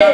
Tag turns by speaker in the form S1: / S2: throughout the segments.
S1: Tu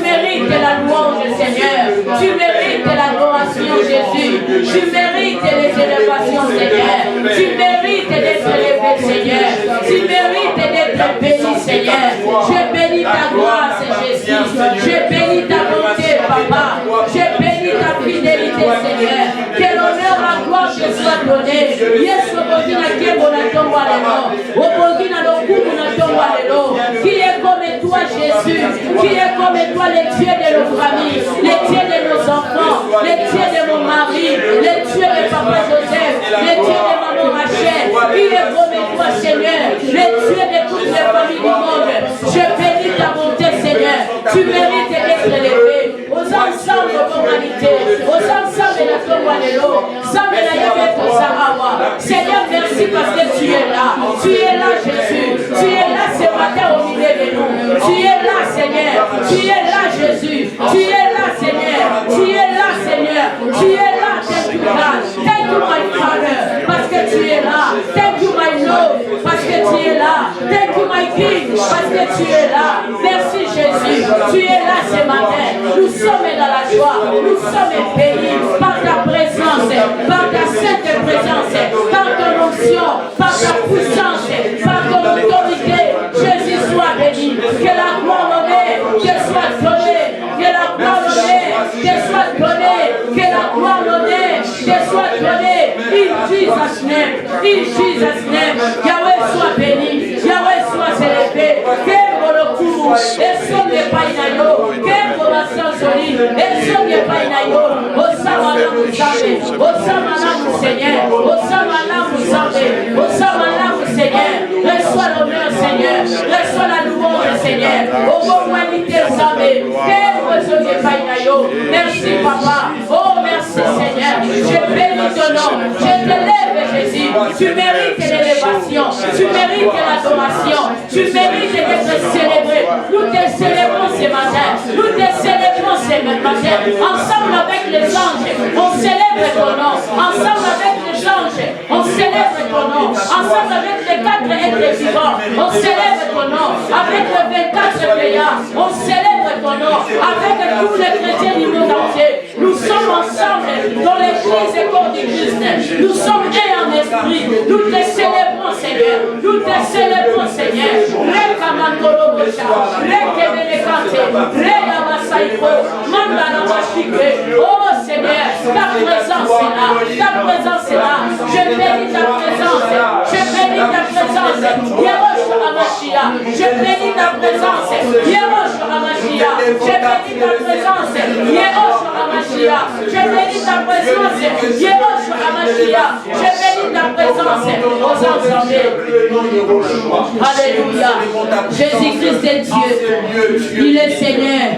S1: mérites la louange, Seigneur. Tu mérites l'adoration, Jésus. Tu mérites les élévations, Seigneur. Tu mérites d'être élevé, Seigneur. Tu mérites d'être béni, Seigneur. Je bénis ta grâce, Jésus. Je bénis ta bonté, Papa. Je bénis ta fidélité, Seigneur. Que l'honneur, la gloire te soit donnée. Yes, Obogina Kebonaton Walelo. Obogina Lokubunaton Walelo. Qui est comme toi, Jésus? Qui est comme toi, les dieux de nos familles, les dieux de nos enfants, les dieux de mon mari, les dieux de Papa Joseph, les dieux de Maman Rachel? Qui est comme toi, Seigneur? Les dieux de toutes les familles du monde. Je bénis ta bonté, Seigneur. Tu mérites d'être élevé. Aux ensembles de l'humanité, aux ensembles de la Tombouanelo, sans de la Yabet Sahara. Seigneur, merci parce que tu es là. Tu es là, Jésus. Tu es là ce matin au milieu de nous. Tu es là, Seigneur. Tu es là, Jésus. Tu es là, Seigneur. Tu es là, Seigneur. Tu es là, thank you, God. Thank you, my Father, parce que tu es là. Thank you, my Lord, parce que tu es là. Thank you, my King, parce que tu es là. Merci, Jésus. Tu es là ce matin. Nous sommes dans la joie. Nous sommes bénis par ta présence, par ta sainte présence, par ton onction, par ta puissance, par ton autorité. Jésus soit béni. Que la gloire donnée te soit donnée. Que la gloire donnée te soit donnée. Que la gloire donnée te soit donnée. In Jesus' name. In Jesus' name. Yahweh soit béni. Yahweh soit élevé. Kembo le coup. Et son n'est pas inayo. Kembo la sansoli. Et son n'est pas inayo. Osamana Moussamé. Osamana Seigneur. Osamana Moussamé. Osamana Seigneur. Reçois l'honneur, Seigneur. Reçois la louange, Seigneur. Au bon humanité, Samé. Merci, Papa. Oh, merci, Seigneur. Je bénis ton nom. Je t'élève, Jésus. Tu mérites l'élévation. Tu mérites l'adoration. Tu mérites d'être célébré. Nous te célébrons ce matin. Nous te célébrons ce matin. Ensemble avec les anges, on célèbre ton nom. Ensemble avec les anges, on célèbre ton nom. Ensemble avec les 4 êtres vivants, on célèbre ton nom. Avec les 24 pays, on célèbre ton nom. Avec tous les chrétiens du monde entier, nous sommes ensemble dans l'église et corps du Christ. Nous sommes un en esprit. Nous te célébrons, Seigneur. Nous te célébrons, Seigneur. Oh Seigneur, ta présence est là. Ta présence est là. Je bénis ta présence. Je bénis ta présence. Yerosh Amashia. Je bénis ta présence. Yerosh Amashia. Je bénis ta présence. Yerosh Amashia. Je bénis ta présence. Yerosh Amashia. Je bénis ta présence. Aux ensembles. Alléluia. Jésus-Christ est Dieu. Il est Seigneur.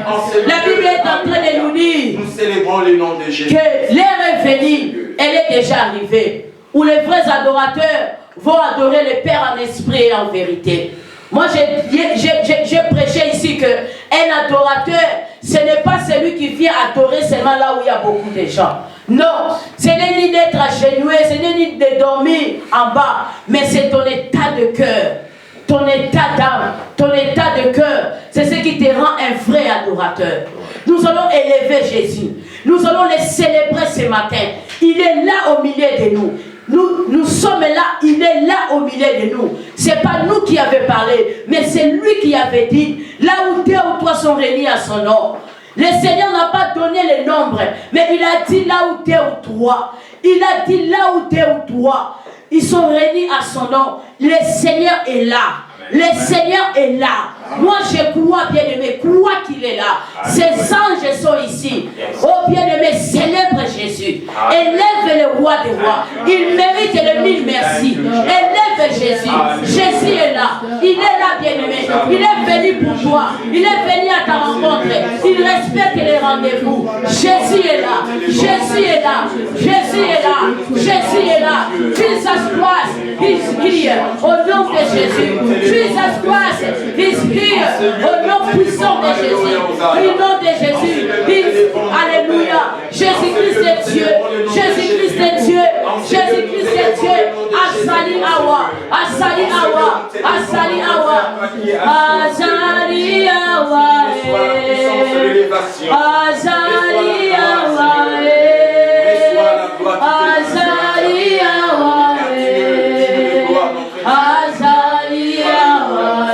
S1: La Bible est en train de nous dire
S2: nous célébrons le nom de Jésus.
S1: Que l'heure est venue, elle est déjà arrivée, où les vrais adorateurs vont adorer le Père en esprit et en vérité. Moi, j'ai prêché ici qu'un adorateur, ce n'est pas celui qui vient adorer seulement là où il y a beaucoup de gens. Non, ce n'est ni d'être agenoué, ce n'est ni de dormir en bas, mais c'est ton état de cœur. Ton état d'âme, ton état de cœur, c'est ce qui te rend un vrai adorateur. Nous allons élever Jésus. Nous allons le célébrer ce matin. Il est là au milieu de nous. Nous sommes là, il est là au milieu de nous. Ce n'est pas nous qui avons parlé, mais c'est lui qui avait dit, là où 2 ou 3 sont réunis à son nom. Le Seigneur n'a pas donné le nombre, mais il a dit là où 2 ou 3. Il a dit là où 2 ou 3. Ils sont réunis à son nom. Le Seigneur est là. Le Seigneur est là. Moi je crois, bien-aimé, crois qu'il est là. Ces anges sont ici. Oh bien-aimé, célèbre Jésus. Élève le roi des rois. Il mérite le 1000 merci. Élève Jésus. Jésus est là. Il est là, bien-aimé. Il est venu pour toi. Il est venu à ta rencontre. Il respecte les rendez-vous. Jésus est là. Jésus est là. Jésus est là. Jésus est là. Jesus Christ is here. Au nom de Jésus. Jesus Christ is here. Au nom puissant de Jésus. Au nom de Jésus. Alléluia. Jésus-Christ est Dieu. Jésus-Christ est Dieu. Jésus-Christ est Dieu. Asali Awa. Asali Awa. Asali Awa. Asali Awa.
S2: Reçois la puissance de l'élévation.
S1: Azali Yahweh.
S2: Reçois la gloire qui
S1: Azali Yahweh. Azali Yahweh.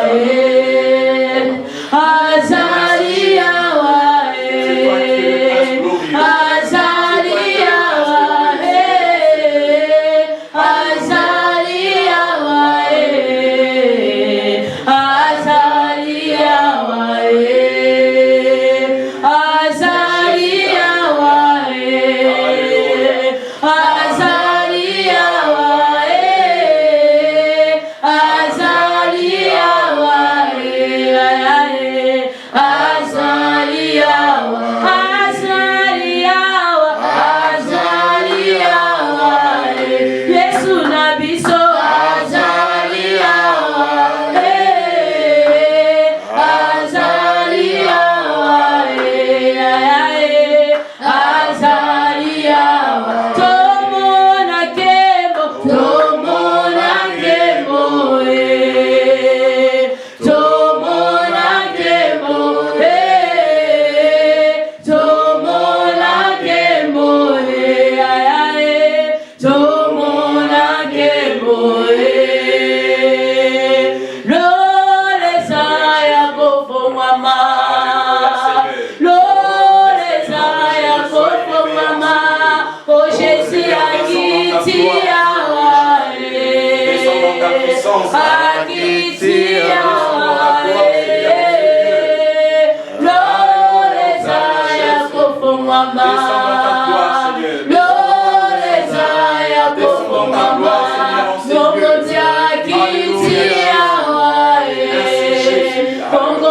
S1: Azali Yahweh. Azali Yahweh. Azali Yahweh. Azali Yahweh. Azali Yahweh. Azali Yahweh. Azali Yahweh. Azali Yahweh. Azali Yahweh. Azali Yahweh. Yesu na biso. Azali Yahweh. Azali Yahweh. Azali Yahweh. Tomona kembo. Tomona kembo. Tomona kembo. Tomona kembo. Tomona kembo. Lole saya kofo mama. Lole saya kofo mama. Oh Jésus akiti Yahweh. Akiti Yahweh. Lole saya kofo mama. Lole saya kofo mama. Bongo akiti Yahweh. Bongo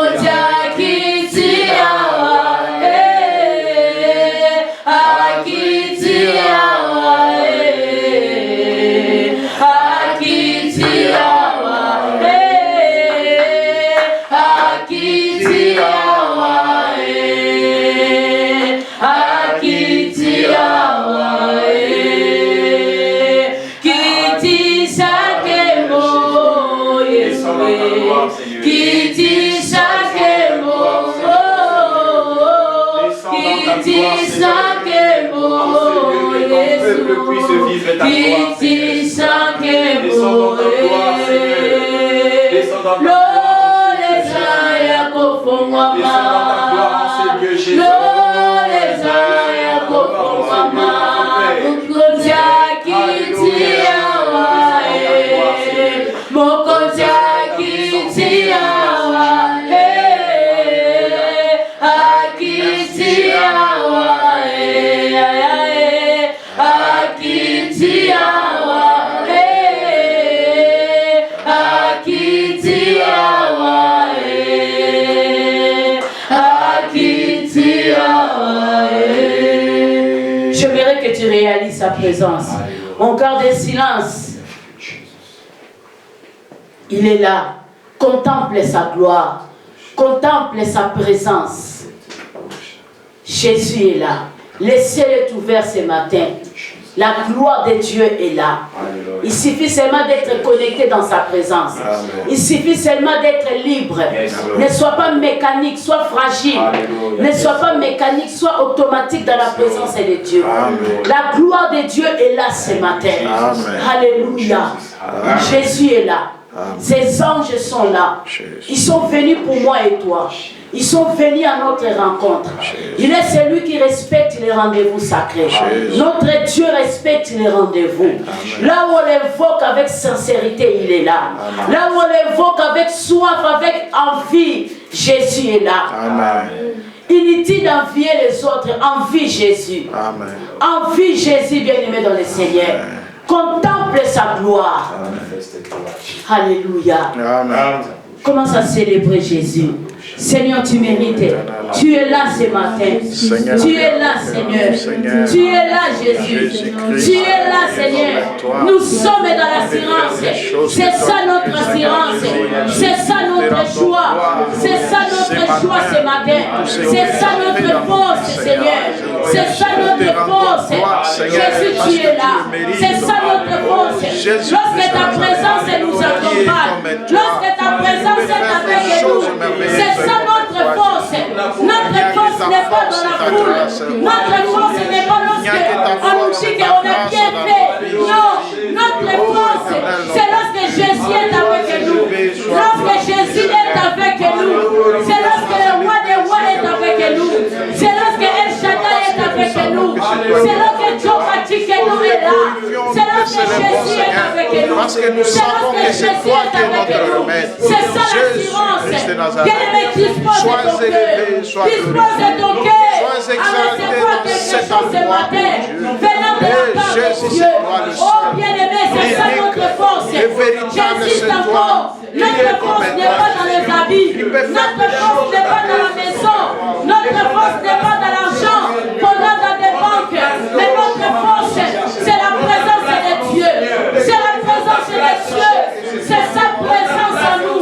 S1: akiti Yahweh. Akiti Yahweh. Akiti Yahweh. Akiti Yahweh. Akiti Yahweh. Kiti sakemo Yeshua. Kiti sakemo. Kiti sakemo Yeshua. Kiti sakemo. Lole saya kofongwama. Lole saya kofongwama. Mokonzi akiti Yahweh. Mokonzi akiti Yahweh. Akiti Yahweh. Akiti Yahweh. Akiti Yahweh. Akiti Yahweh. J'aimerais que tu réalises sa présence. Mon cœur de silence. Il est là. Contemple sa gloire. Contemple sa présence. Jésus est là. Le ciel est ouvert ce matin. La gloire de Dieu est là. Il suffit seulement d'être connecté dans sa présence. Il suffit seulement d'être libre. Ne sois pas mécanique, sois fragile. Ne sois pas mécanique, sois automatique dans la présence de Dieu. La gloire de Dieu est là ce matin. Alléluia. Jésus est là. Ces anges sont là. Ils sont venus pour moi et toi. Ils sont venus à notre rencontre. Il est celui qui respecte les rendez-vous sacrés. Notre Dieu respecte les rendez-vous. Là où on l'évoque avec sincérité, il est là. Là où on l'évoque avec soif, avec envie, Jésus est là. Inutile d'envier les autres, envie Jésus. Envie Jésus, bien-aimé dans le Seigneur. Contemple sa gloire. Alléluia. Commence à célébrer Jésus. Seigneur, tu mérites. Tu es là ce matin. Tu es là, Seigneur. Tu es là, Jésus. Tu es là, Seigneur. Nous sommes dans l'assurance. C'est ça notre assurance. C'est ça notre joie. C'est ça notre joie ce matin. C'est ça notre force, Seigneur. C'est ça notre force. Jésus, tu es là. C'est ça notre force. Lorsque ta présence nous accompagne, lorsque ta présence est avec nous, c'est ça notre notre force. Notre force n'est pas dans la foule. Notre force n'est pas lorsque on nous dit qu'on est bien fait. Non, notre force, c'est lorsque Jésus est avec nous. Lorsque Jésus est avec nous. C'est lorsque le roi des rois est avec nous. C'est lorsque El Shaddai est avec nous. C'est lorsque Jehovah Tsidkenu est là. C'est lorsque Jésus est avec nous.
S3: Parce que nous savons que c'est toi qui es notre remède.
S1: C'est ça l'assurance. Bien-aimé, dispose de ton cœur. Dispose de ton cœur.
S3: Sois exalté dans cet endroit,
S1: venant de la part de Dieu. Oh bien-aimé, c'est ça notre force. J'insiste encore. Notre force n'est pas dans les habits. Notre force n'est pas dans la maison. Notre force n'est pas dans l'argent qu'on a dans des banques. Mais notre force, c'est la présence de Dieu. C'est la présence de Dieu. C'est sa présence à nous.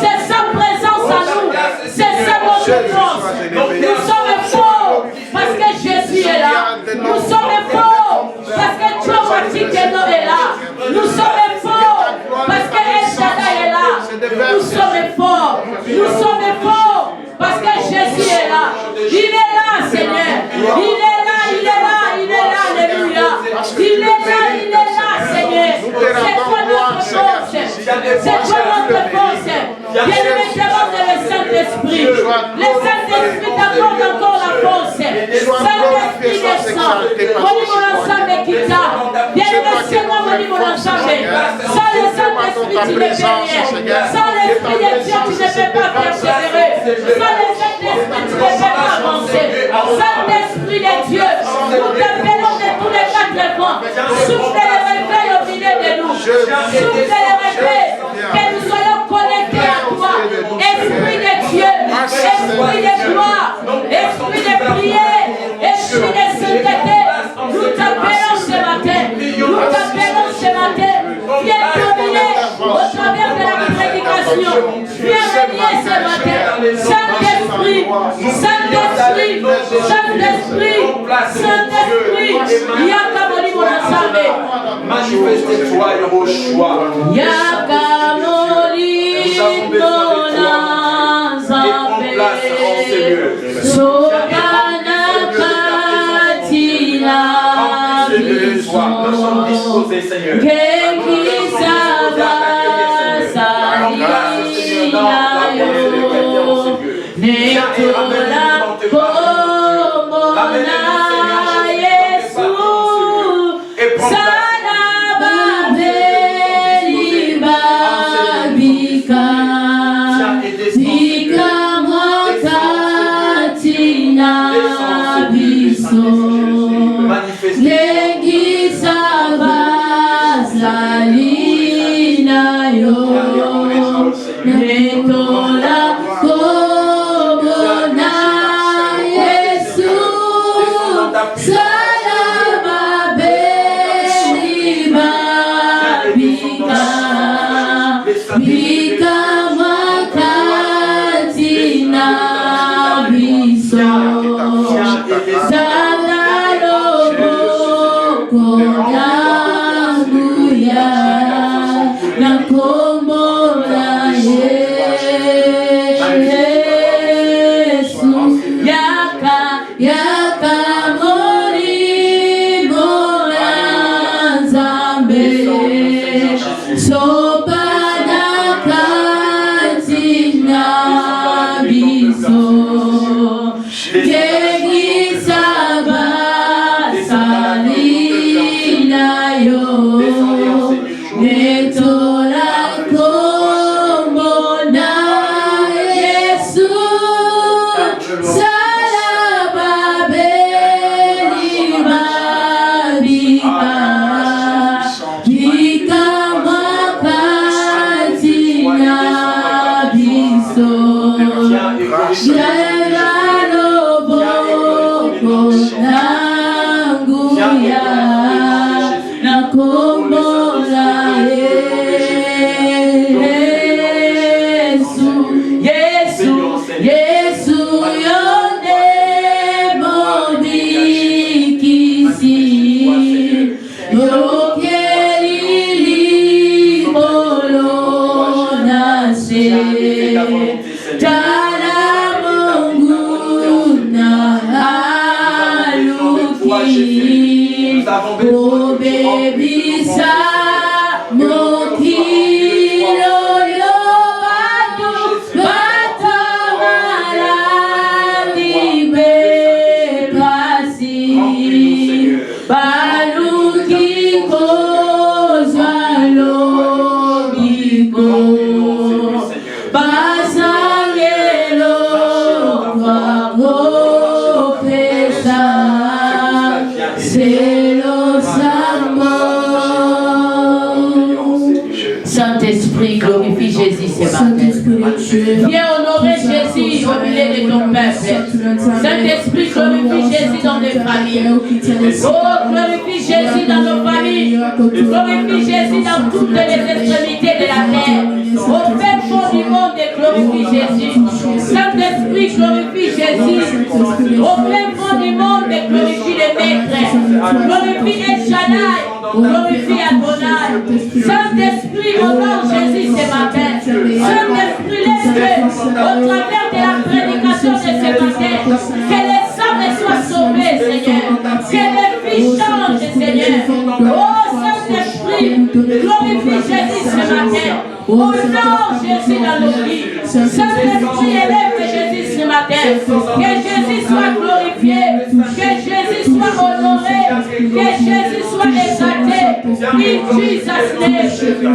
S1: C'est sa présence à nous. C'est ça notre force. Nous sommes forts parce que Jésus est là. Nous sommes forts parce que Jehovah Tsidkenu est là. Nous sommes forts parce que El Shaddai est là. Nous sommes forts. Nous sommes forts parce que Jésus est là. Il est là, Seigneur. Il est là, il est là, il est là, alléluia. Il est là, Seigneur. C'est quoi notre force? C'est quoi notre force? Bien-aimé, demande le Saint-Esprit. Le Saint-Esprit t'accorde encore la force. Saint-Esprit descend. Mon mon ensemble quitta. Bien-aimé, c'est moi, mon ensemble. Sans le Saint-Esprit, tu ne fais rien. Sans l'Esprit de Dieu, tu ne peux pas persévérer. Sans le Saint-Esprit, tu ne peux pas avancer. Saint-Esprit de Dieu, nous t'appelons de tous les quatre vents. Souffle le réveil au milieu de nous. Souffle le réveil. Que nous soyons connectés à toi. Esprit de Dieu, Esprit de gloire, Esprit de prière, Esprit de sainteté. Nous t'appelons ce matin. Nous t'appelons ce matin. Viens dominer au travers de la prédication. Viens régner ce matin. Saint-Esprit, Saint-Esprit, Saint-Esprit, Saint-Esprit. Yakamoni mon ensemble.
S2: Manifeste-toi, Yehoshua.
S1: Yakamoni mon ensemble. Sogana katina biso. Gengi saba salina yo. Netola komona Yesu. Salaba beli babika. Bika mwakatina biso. Gengi saba salina yo. Netola komona Yesu. Salaba beli babika. Bika mwakatina biso. Salalo boko yanguya. Na kombola Yesu. Yaka mori moya nzambe. Sopana katina biso. Gengi saba salina yo. Netola komona Yesu. Salaba beli babika. Bika mwakatina biso. Yelalo boko nanguya. Na kombola Yesu. Yesu, Yesu, yo.
S2: avons besoin de
S1: Saint-Esprit, glorifie Jésus ce matin. Viens honorer Jésus au milieu de ton peuple. Saint-Esprit, glorifie Jésus dans les familles. Oh, glorifie Jésus dans nos familles. Glorifie Jésus dans toutes les extrémités de la terre. Au fin fond du monde, glorifie Jésus. Saint-Esprit, glorifie Jésus. Au fin fond du monde, glorifie les maîtres. Glorifie El Shaddai. Glorifie Adonai. Saint-Esprit, honore Jésus ce matin. Saint-Esprit, laisse-le au travers de la prédication de ce matin. Que les âmes soient sauvées, Seigneur. Que les vies changent, Seigneur. Oh, Saint-Esprit, glorifie Jésus ce matin. Honore Jésus dans nos vies. Saint-Esprit, élève Jésus ce matin. Que Jésus soit glorifié. Que Jésus soit honoré. Que Jésus soit exalté. In Jesus' name.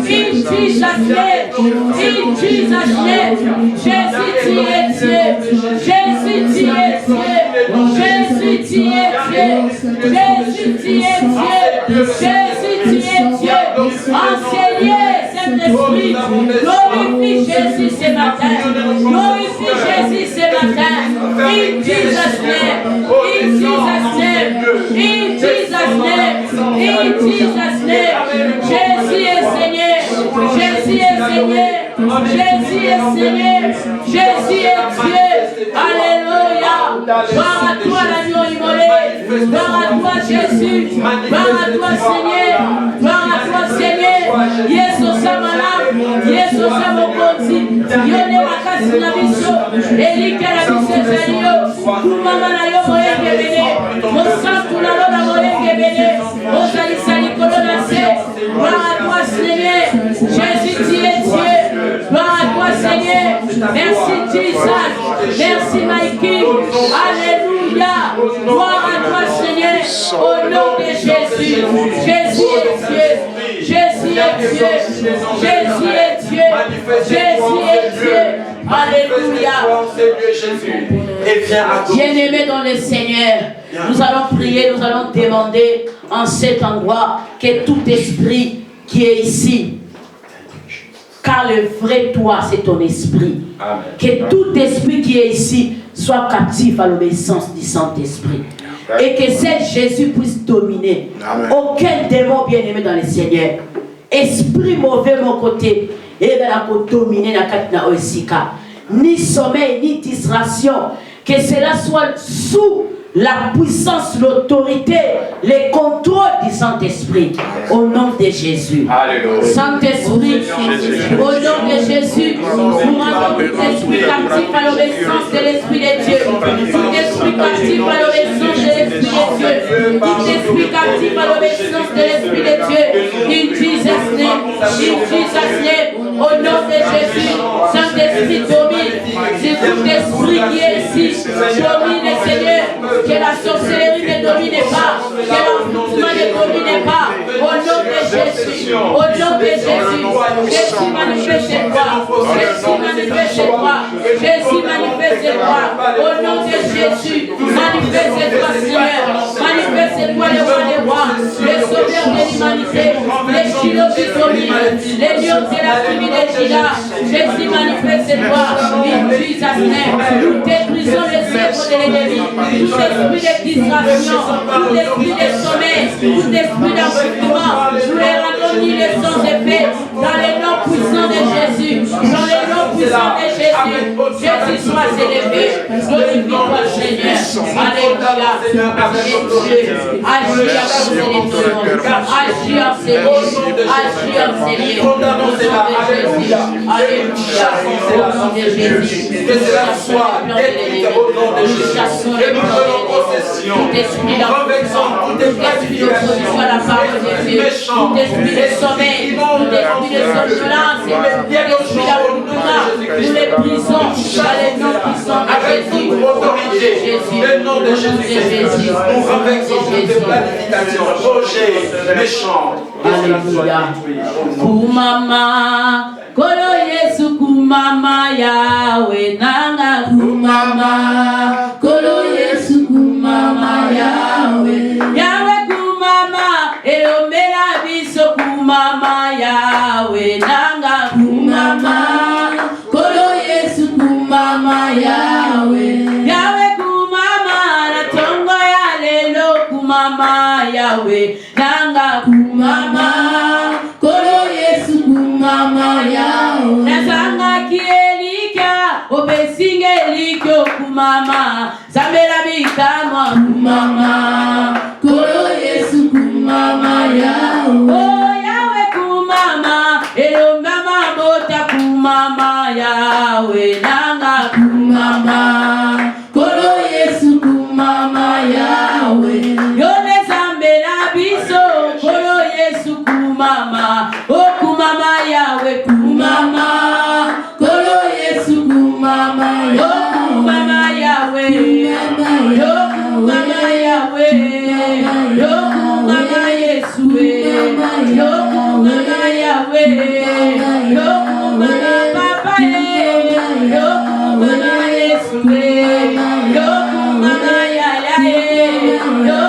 S1: In Jesus' name. In Jesus' name. Jésus, tu es Dieu. Jésus, tu es Dieu. Jésus, tu es Dieu. Jésus, tu es Dieu. Jésus, tu es Dieu. Enseignez, Saint-Esprit. Glorifie Jésus ce matin. Glorifie Jésus ce matin. In Jesus' name. In Jesus' name. In Jesus' name. In Jesus' name. Jésus est Seigneur. Jésus est Seigneur. Jésus est Seigneur. Jésus est Dieu. Alléluia. Gloire à toi l'agneau immolé. Gloire à toi Jésus. Gloire à toi Seigneur. Gloire à toi Seigneur. Yesu Samalam. Yesu Samokonzi. Yone makasi na biso. Elika na biso zaliyo. Kumama na yo moyenge bene. Mosantu na lo na moyenge bene. Ozali salikolo na se. Gloire à toi Seigneur. Jésus, tu es Dieu. Gloire à toi Seigneur. Merci Jesus. Merci my King. Alléluia. Gloire à toi Seigneur. Au nom de Jésus. Jésus est Dieu. Jésus est Dieu. Jésus est Dieu. Jésus est Dieu. Alléluia. Bien-aimés dans le Seigneur, nous allons prier, nous allons demander en cet endroit que tout esprit qui est ici, car le vrai toi c'est ton esprit. Amen. Que tout esprit qui est ici soit captif à l'obéissance du Saint-Esprit. Et que seul Jésus puisse dominer. Amen. Aucun démon bien-aimé dans le Seigneur. Esprit mauvais mon côté. Et bien la dominer la katna osika. Ni sommeil, ni distraction. Que cela soit sous la puissance, l'autorité, le contrôle du Saint-Esprit. Au nom de Jésus. Saint-Esprit, au nom de Jésus, nous rendons tout esprit captif à l'obéissance de l'Esprit de Dieu. Tout esprit captif à l'obéissance de l'Esprit de Dieu. Tout esprit captif à l'obéissance de l'Esprit de Dieu. In Jesus' name. In Jesus' name. Au nom de Jésus, Saint-Esprit domine. C'est tout esprit qui est ici. Domine, Seigneur. Que la sorcellerie ne domine pas, que l'envoûtement ne domine pas, au nom de Jésus, au nom de Jésus, Jésus manifeste toi, Jésus manifeste toi, Jésus manifeste toi, au nom de Jésus, manifeste toi Seigneur, manifeste toi le roi des rois, le sauveur de l'humanité, les chilos qui dominent, les lions de la tribu de Juda, Jésus manifeste toi, in Jesus' name, nous détruisons les œuvres de l'ennemi, tout esprit de distraction, tout esprit de sommeil, tout esprit d'envoûtement, nous les rendons ni les sons épais, dans les noms puissants de Jésus, dans les noms puissants de Jésus, Jésus soit élevé, glorifie-toi Seigneur, alléluia, agis en Seigneur, agis en Seigneur, agis en Seigneur, au nom de Jésus, alléluia, au nom de Jésus,
S2: que cela soit détruit au nom de Jésus. possession.
S1: Tout esprit
S2: Nous renversons toute planification.
S1: à la parole de Dieu.
S2: Méchant.
S1: Tout esprit de sommeil, tout esprit de somnolence, tout esprit d'avortement, nous les brisons dans les noms puissants de
S2: Avec
S1: Jésus.
S2: toute autorité, le nom de Jésus, nous renversons toute planification, projet méchant.
S1: Alléluia. Kumama, kolo Yesu kumama Yahweh nanga kumama, kolo Yesu kumama Yahweh, Yahweh kumama, elomela biso kumama Yahweh nanga kumama, kolo Yesu kumama Yahweh, Yahweh kumama na tongo ya lelo kumama Yahweh nanga kumama, kolo Yesu kumama Yahweh, nazanga kielika obesinge likyo kumama, zambela bikamwa kumama, kolo Yesu kumama Yahweh, oh Yahweh kumama, elomama bota kumama Yahweh nanga kumama, kolo Yesu kumama Yahweh, yone zambela biso kolo Yesu kumama, oh kumama Yahweh kumama, kolo Yesu kumama Yahweh, oh kumama Yahweh, yo kumama Yahweh, yo kumama Yesu, yo kumama Yahweh, yo kumama Papa, yo kumama Yesu, yo kumama Yaya, yo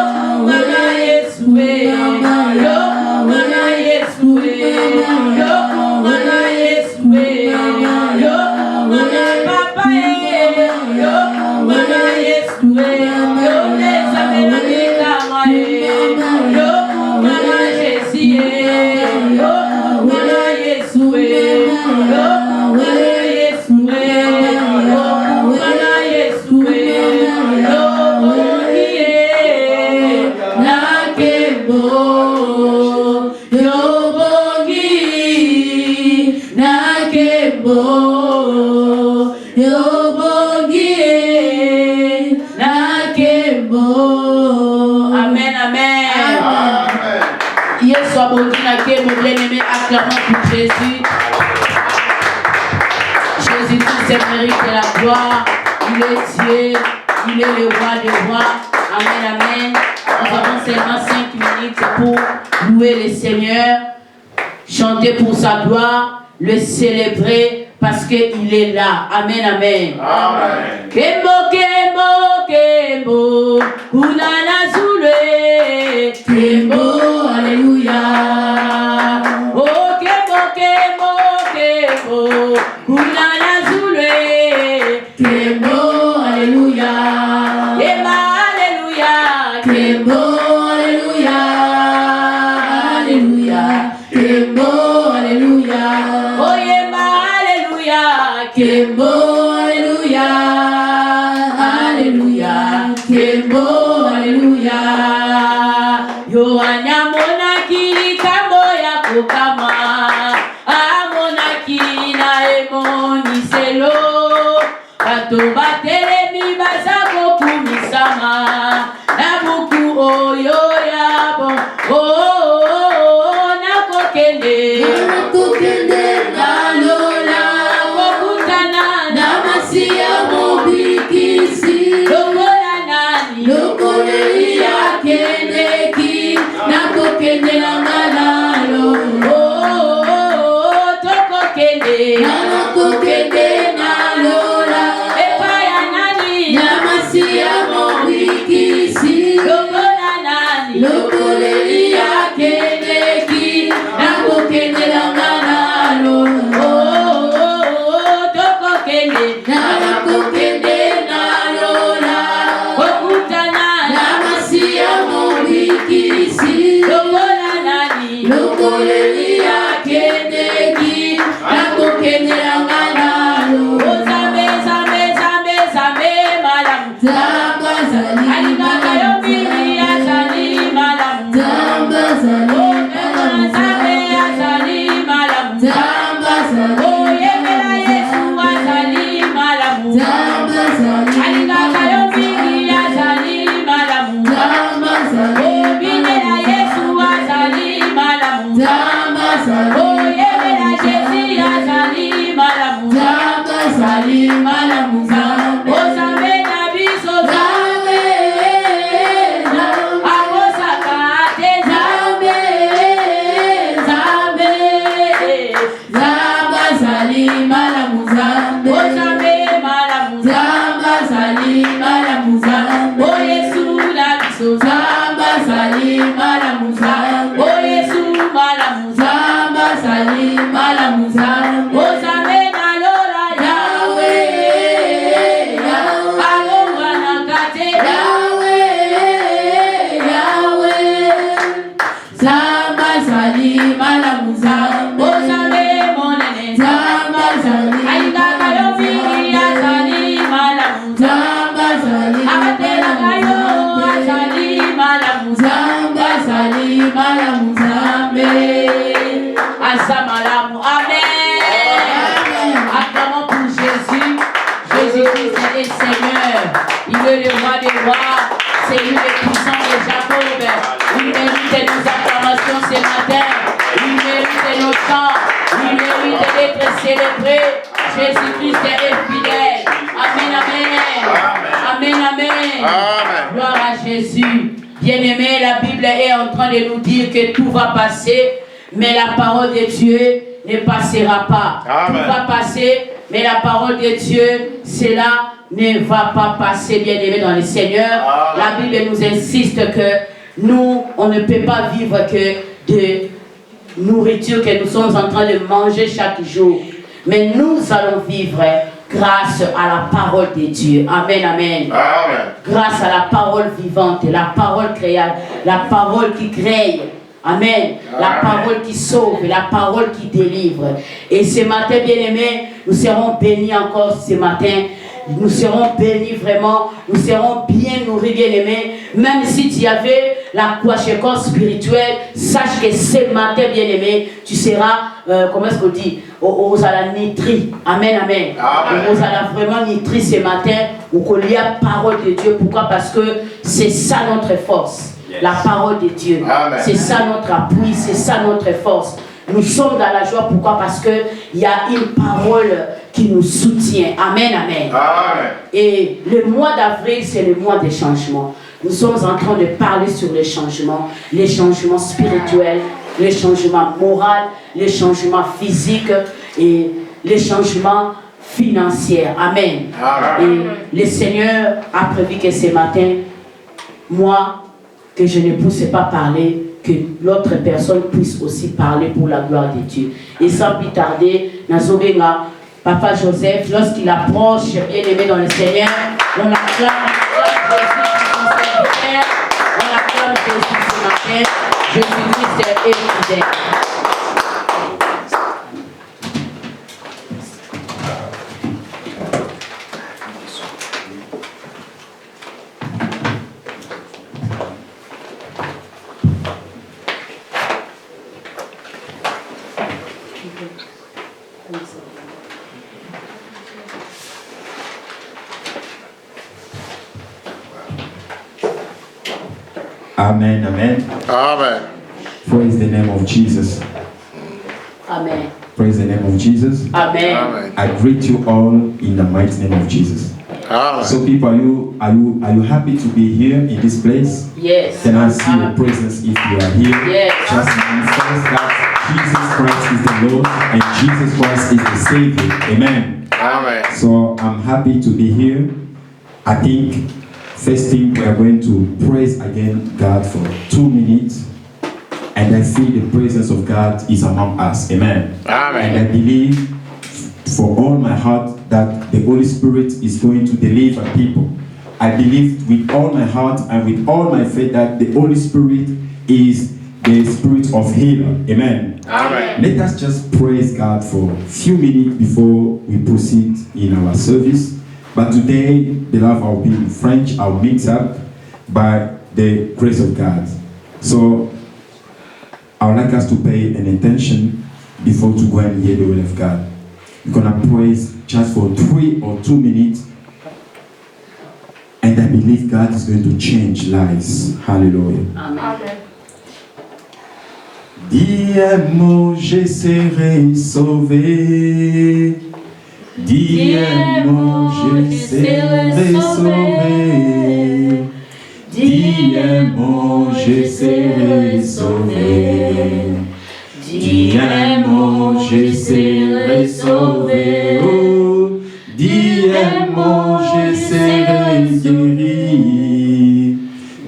S1: kumama Yesu, yo kumama Yesu, yo kumama Yesu, yo kumama Papa, yo kumama Yesu, yo neza mena mikama, yo kumama Yesu, yo kumama Yesu, yo kumama Yesu, yo kumama Yesu, yo bongie na kebo, yo bongie na kebo, yo bongie na kebo. Amen, amen. Yesu abongi na kebo, bien-aimé, acclamons pour Jésus. Jésus-Christ se mérite la gloire. Il est Dieu, il est le roi des rois. Amen, amen. Nous avons seulement 5 minutes pour louer le Seigneur, chanter pour sa gloire, le célébrer parce qu'il est là. Amen, amen.
S2: Amen.
S1: Kembo, kembo, kembo, unana zule, kembo, alléluia. Oh, kembo, kembo, kembo, unana zule, kembo, alléluia. Yema, alléluia, kembo, alléluia, alléluia, kembo, alléluia. Oh, yema, alléluia, kembo, alléluia, alléluia, kembo, alléluia. Yo anyamona kili kambo ya kokama, amona kili na emoni selo, bato batelemi bazako kumisama, na buku oyo yabo, nakokende, nakokende na lola, kokutana na masiya mobikisi, lokola nani, lokoleli ya kendeki, nakokende na nganalo, tokokende, nakokende na lola, epaya nani, na masiya mobikisi, lokola nani, lokoleli ya kendeki, nakokende na nganalo, tokokende, nakokende na lola, kokutana na masiya mobikisi, lokola nani, lokoleli ya kendeki, nakokende na nganalo, zambe, zambe, zambe, zambe, malam, zambe. Dieu, le roi des rois. C'est lui le puissant de Jacob. Il mérite nos acclamations ce matin. Il mérite nos chants. Il mérite d'être célébré. Jésus-Christ est fidèle. Amen, amen. Amen, amen.
S3: Amen.
S1: Gloire à Jésus. Bien-aimé, la Bible est en train de nous dire que tout va passer, mais la parole de Dieu ne passera pas.
S3: Amen.
S1: Tout va passer, mais la parole de Dieu, cela ne va pas passer, bien-aimé dans le Seigneur.
S3: Amen.
S1: La Bible nous insiste que nous, on ne peut pas vivre que de nourriture que nous sommes en train de manger chaque jour. Mais nous allons vivre grâce à la parole de Dieu. Amen, amen.
S3: Amen.
S1: Grâce à la parole vivante, la parole créatrice, la parole qui crée. Amen. La parole qui sauve, la parole qui délivre. Et ce matin, bien-aimés, nous serons bénis encore ce matin. Nous serons bénis vraiment. Nous serons bien nourris, bien-aimés. Même si tu avais la conséquence spirituelle, sache que ce matin, bien-aimé, tu seras, comment est-ce qu'on dit, aux à la nitri. Amen, amen. Aux à la vraiment nitri ce matin, où il y a parole de Dieu. Pourquoi? Parce que c'est ça notre force. La parole de Dieu. C'est ça notre appui, c'est ça notre force. Nous sommes dans la joie. Pourquoi? Parce qu'il y a une parole qui nous soutient. Amen, amen.
S3: Amen.
S1: Et le mois d'avril, c'est le mois des changements. Nous sommes en train de parler sur les changements spirituels, les changements moraux, les changements physiques et les changements financiers. Amen.
S3: Amen.
S1: Et le Seigneur a prévu que ce matin, moi, que je ne puisse pas parler, que l'autre personne puisse aussi parler pour la gloire de Dieu. Et sans plus tarder, Nazobenga, Papa Joseph, lorsqu'il approche, bien aimé dans le Seigneur, on acclame Jésus ce matin. Jésus-Christ est fidèle.
S4: Amen, amen.
S3: Amen.
S4: Praise the name of Jesus.
S1: Amen.
S4: Praise the name of Jesus.
S1: Amen.
S3: Amen.
S4: I greet you all in the mighty name of Jesus.
S3: Amen.
S4: So people, are you happy to be here in this place?
S1: Yes.
S4: Can I see your presence if you are here?
S1: Yes.
S4: Just confess that Jesus Christ is the Lord and Jesus Christ is the Savior. Amen.
S3: Amen.
S4: So I'm happy to be here. I think first thing we are going to praise again God for 2 minutes. And I feel the presence of God is among us. Amen.
S3: Amen.
S4: And I believe for all my heart that the Holy Spirit is going to deliver people. I believe with all my heart and with all my faith that the Holy Spirit is the Spirit of healer. Amen.
S3: Amen.
S4: Let us just praise God for a few minutes before we proceed in our service. But today, beloved, I'll be in French. I'll mix up by the grace of God. So I would like us to pay an attention before to go and hear the word of God. We're going to praise just for 3 or 2 minutes. And I believe God is going to change lives. Hallelujah.
S1: Amen.
S4: Dis un mot, je serai sauvé. Dis un mot, je serai sauvé. Dis un mot, je serai sauvé. Dis un mot, je serai sauvé. Oh, dis un mot, je serai guéri.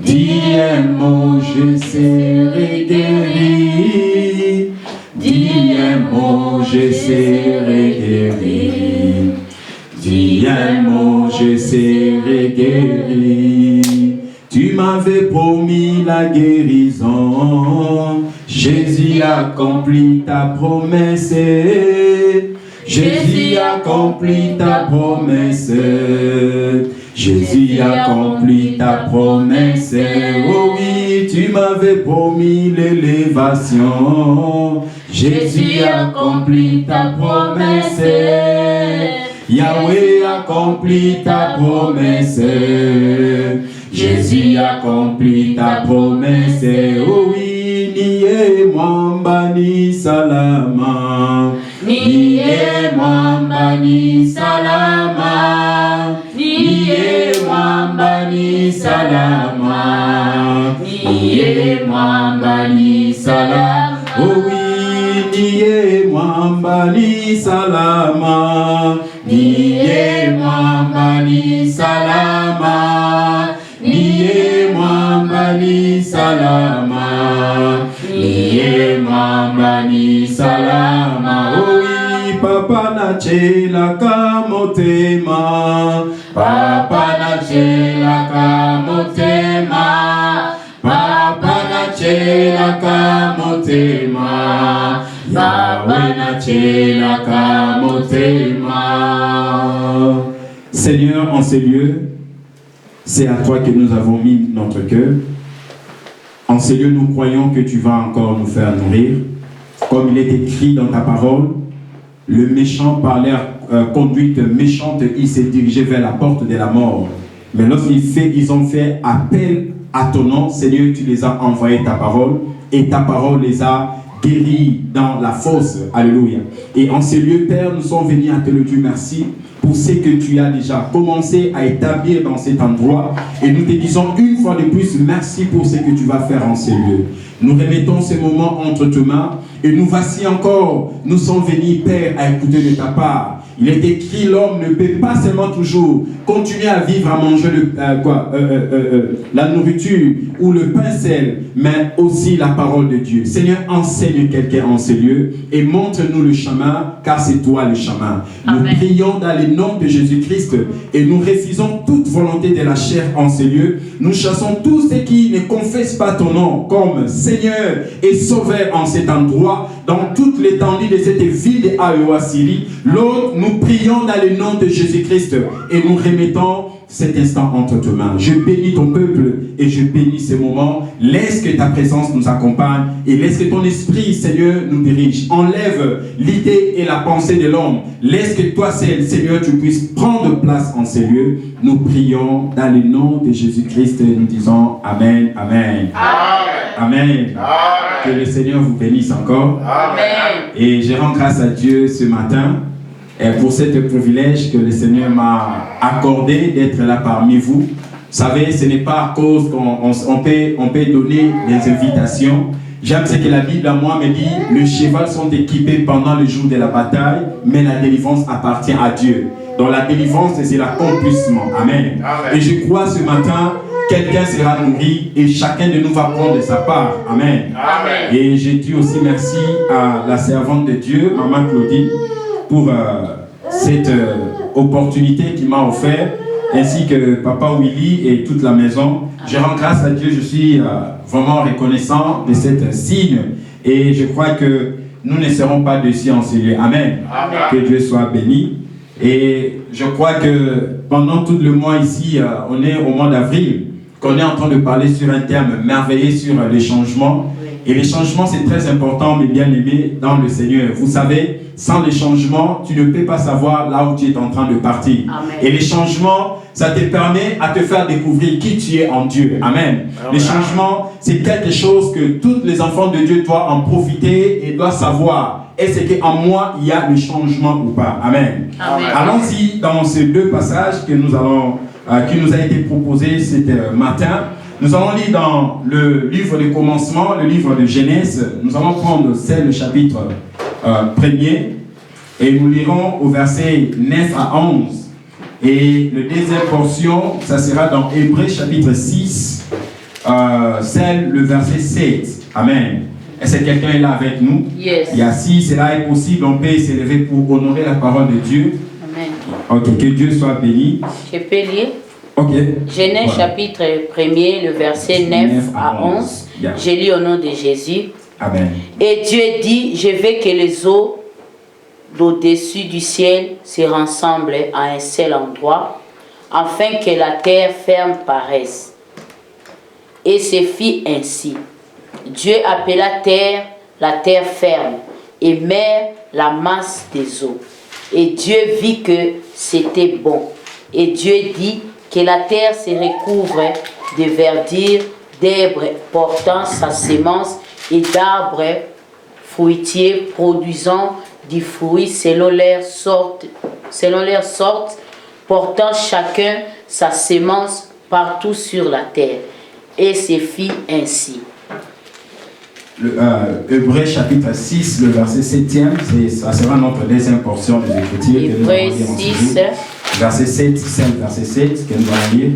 S4: Dis un mot, je serai guéri. Dis un mot, je serai guéri. Dis un mot, je serai guéri. Tu m'avais promis la guérison. Jésus accomplit ta promesse. Jésus accomplit ta promesse. Jésus accomplit ta promesse. Oh oui, tu m'avais promis l'élévation. Jésus accomplit ta promesse. Yahweh accomplit ta promesse. Jésus accomplit ta promesse. Oh oui, niye mwamba ni salama. Niye mwamba ni salama. Niye mwamba ni salama. Niye mwamba ni salama. Oh oui, niye mwamba ni salama. Niye mwamba ni salama. Niye mwamba ni salama. Niye mwamba ni salama. Oh oui, papa na chela kamotema. Papa na chela kamotema. Papa na chela kamotema. Yahweh na chela kamotema. Seigneur, en ces lieux, c'est à toi que nous avons mis notre cœur. En ces lieux, nous croyons que tu vas encore nous faire nourrir. Comme il est écrit dans ta parole, le méchant par leur conduite méchante, il s'est dirigé vers la porte de la mort. Mais lorsqu'ils ont fait appel à ton nom, Seigneur, tu les as envoyé ta parole et ta parole les a guéris dans la fosse. Alléluia. Et en ces lieux, Père, nous sommes venus à te le dire merci pour ce que tu as déjà commencé à établir dans cet endroit. Et nous te disons une fois de plus merci pour ce que tu vas faire en ces lieux. Nous remettons ces moments entre tes mains et nous voici encore. Nous sommes venus, Père, à écouter de ta part. Il est écrit, l'homme ne peut pas seulement toujours continuer à vivre, à manger la nourriture ou le pain seul, mais aussi la parole de Dieu. Seigneur, enseigne quelqu'un en ces lieux et montre-nous le chemin, car c'est toi le chemin. Amen. Nous prions dans le nom de Jésus-Christ et nous refusons toute volonté de la chair en ces lieux. Nous chassons tous ceux qui ne confessent pas ton nom comme Seigneur et Sauveur en cet endroit, dans toute l'étendue de cette ville de Aowa Syrie. L'autre, nous prions dans le nom de Jésus-Christ et nous remettons cet instant entre tes mains. Je bénis ton peuple et je bénis ces moments. Laisse que ta présence nous accompagne et laisse que ton esprit, Seigneur, nous dirige. Enlève l'idée et la pensée de l'homme. Laisse que toi seul, Seigneur, tu puisses prendre place en ces lieux. Nous prions dans le nom de Jésus-Christ et nous disons Amen, Amen. Amen. Amen. Que le Seigneur vous bénisse encore. Amen. Et je rends grâce à Dieu ce matin pour ce privilège que le Seigneur m'a accordé d'être là parmi vous. Vous savez, ce n'est pas à cause qu'on peut donner des invitations. J'aime ce que la Bible à moi me dit, les chevaux sont équipés pendant le jour de la bataille, mais la délivrance appartient à Dieu. Donc la délivrance, c'est l'accomplissement. Amen. Amen. Et je crois ce matin, quelqu'un sera nourri et chacun de nous va prendre de sa part. Amen. Amen. Et je dis aussi merci à la servante de Dieu, Maman Claudie, pour cette opportunité qu'il m'a offert, ainsi que Papa Willy et toute la maison. Je rends grâce à Dieu, je suis vraiment reconnaissant de cette signe et je crois que nous ne serons pas déçus en ces lieux. Amen. Amen. Que Dieu soit béni. Et je crois que pendant tout le mois ici, on est au mois d'avril, qu'on est en train de parler sur un terme merveilleux sur les changements. Et les changements, c'est très important, mes bien-aimés, dans le Seigneur. Vous savez, sans les changements, tu ne peux pas savoir là où tu es en train de partir. Amen. Et les changements, ça te permet à te faire découvrir qui tu es en Dieu. Amen. Amen. Les changements, c'est quelque chose que tous les enfants de Dieu doivent en profiter et doivent savoir. Est-ce qu'en moi, il y a le changement ou pas? Amen. Amen. Allons-y dans ces deux passages que nous allons, qui nous a été proposés ce matin. Nous allons lire dans le livre de commencement, le livre de Genèse. Nous allons prendre le chapitre 1er et nous lirons au verset 9 à 11. Et la deuxième portion, ça sera dans Hébreux chapitre 6, le verset 7. Amen. Est-ce que quelqu'un est là avec nous?
S1: Yes.
S4: Et si cela est possible, on peut s'élever pour honorer la parole de Dieu.
S1: Amen.
S4: Ok, que Dieu soit béni.
S1: Je peux lire?
S4: Ok.
S1: Genèse chapitre 1er, le verset 9 à 11. Yeah. Je lis au nom de Jésus.
S4: Amen.
S1: Et Dieu dit, je veux que les eaux d'au-dessus du ciel se rassemblent à un seul endroit, afin que la terre ferme paraisse. Et ce fit ainsi. Dieu appela terre la terre ferme, et mer la masse des eaux.
S5: Et Dieu vit que c'était bon. Et Dieu dit que la terre se recouvre de verdure, d'herbes portant sa semence et d'arbres fruitiers produisant du fruit selon leur sorte, portant chacun sa semence partout sur la terre. Et ce fit ainsi.
S4: Hébreux chapitre 6, le verset 7e, ça sera notre deuxième portion des Écritures.
S5: Hébreux 6,
S4: verset 7, 5, verset 7, que nous allons lire.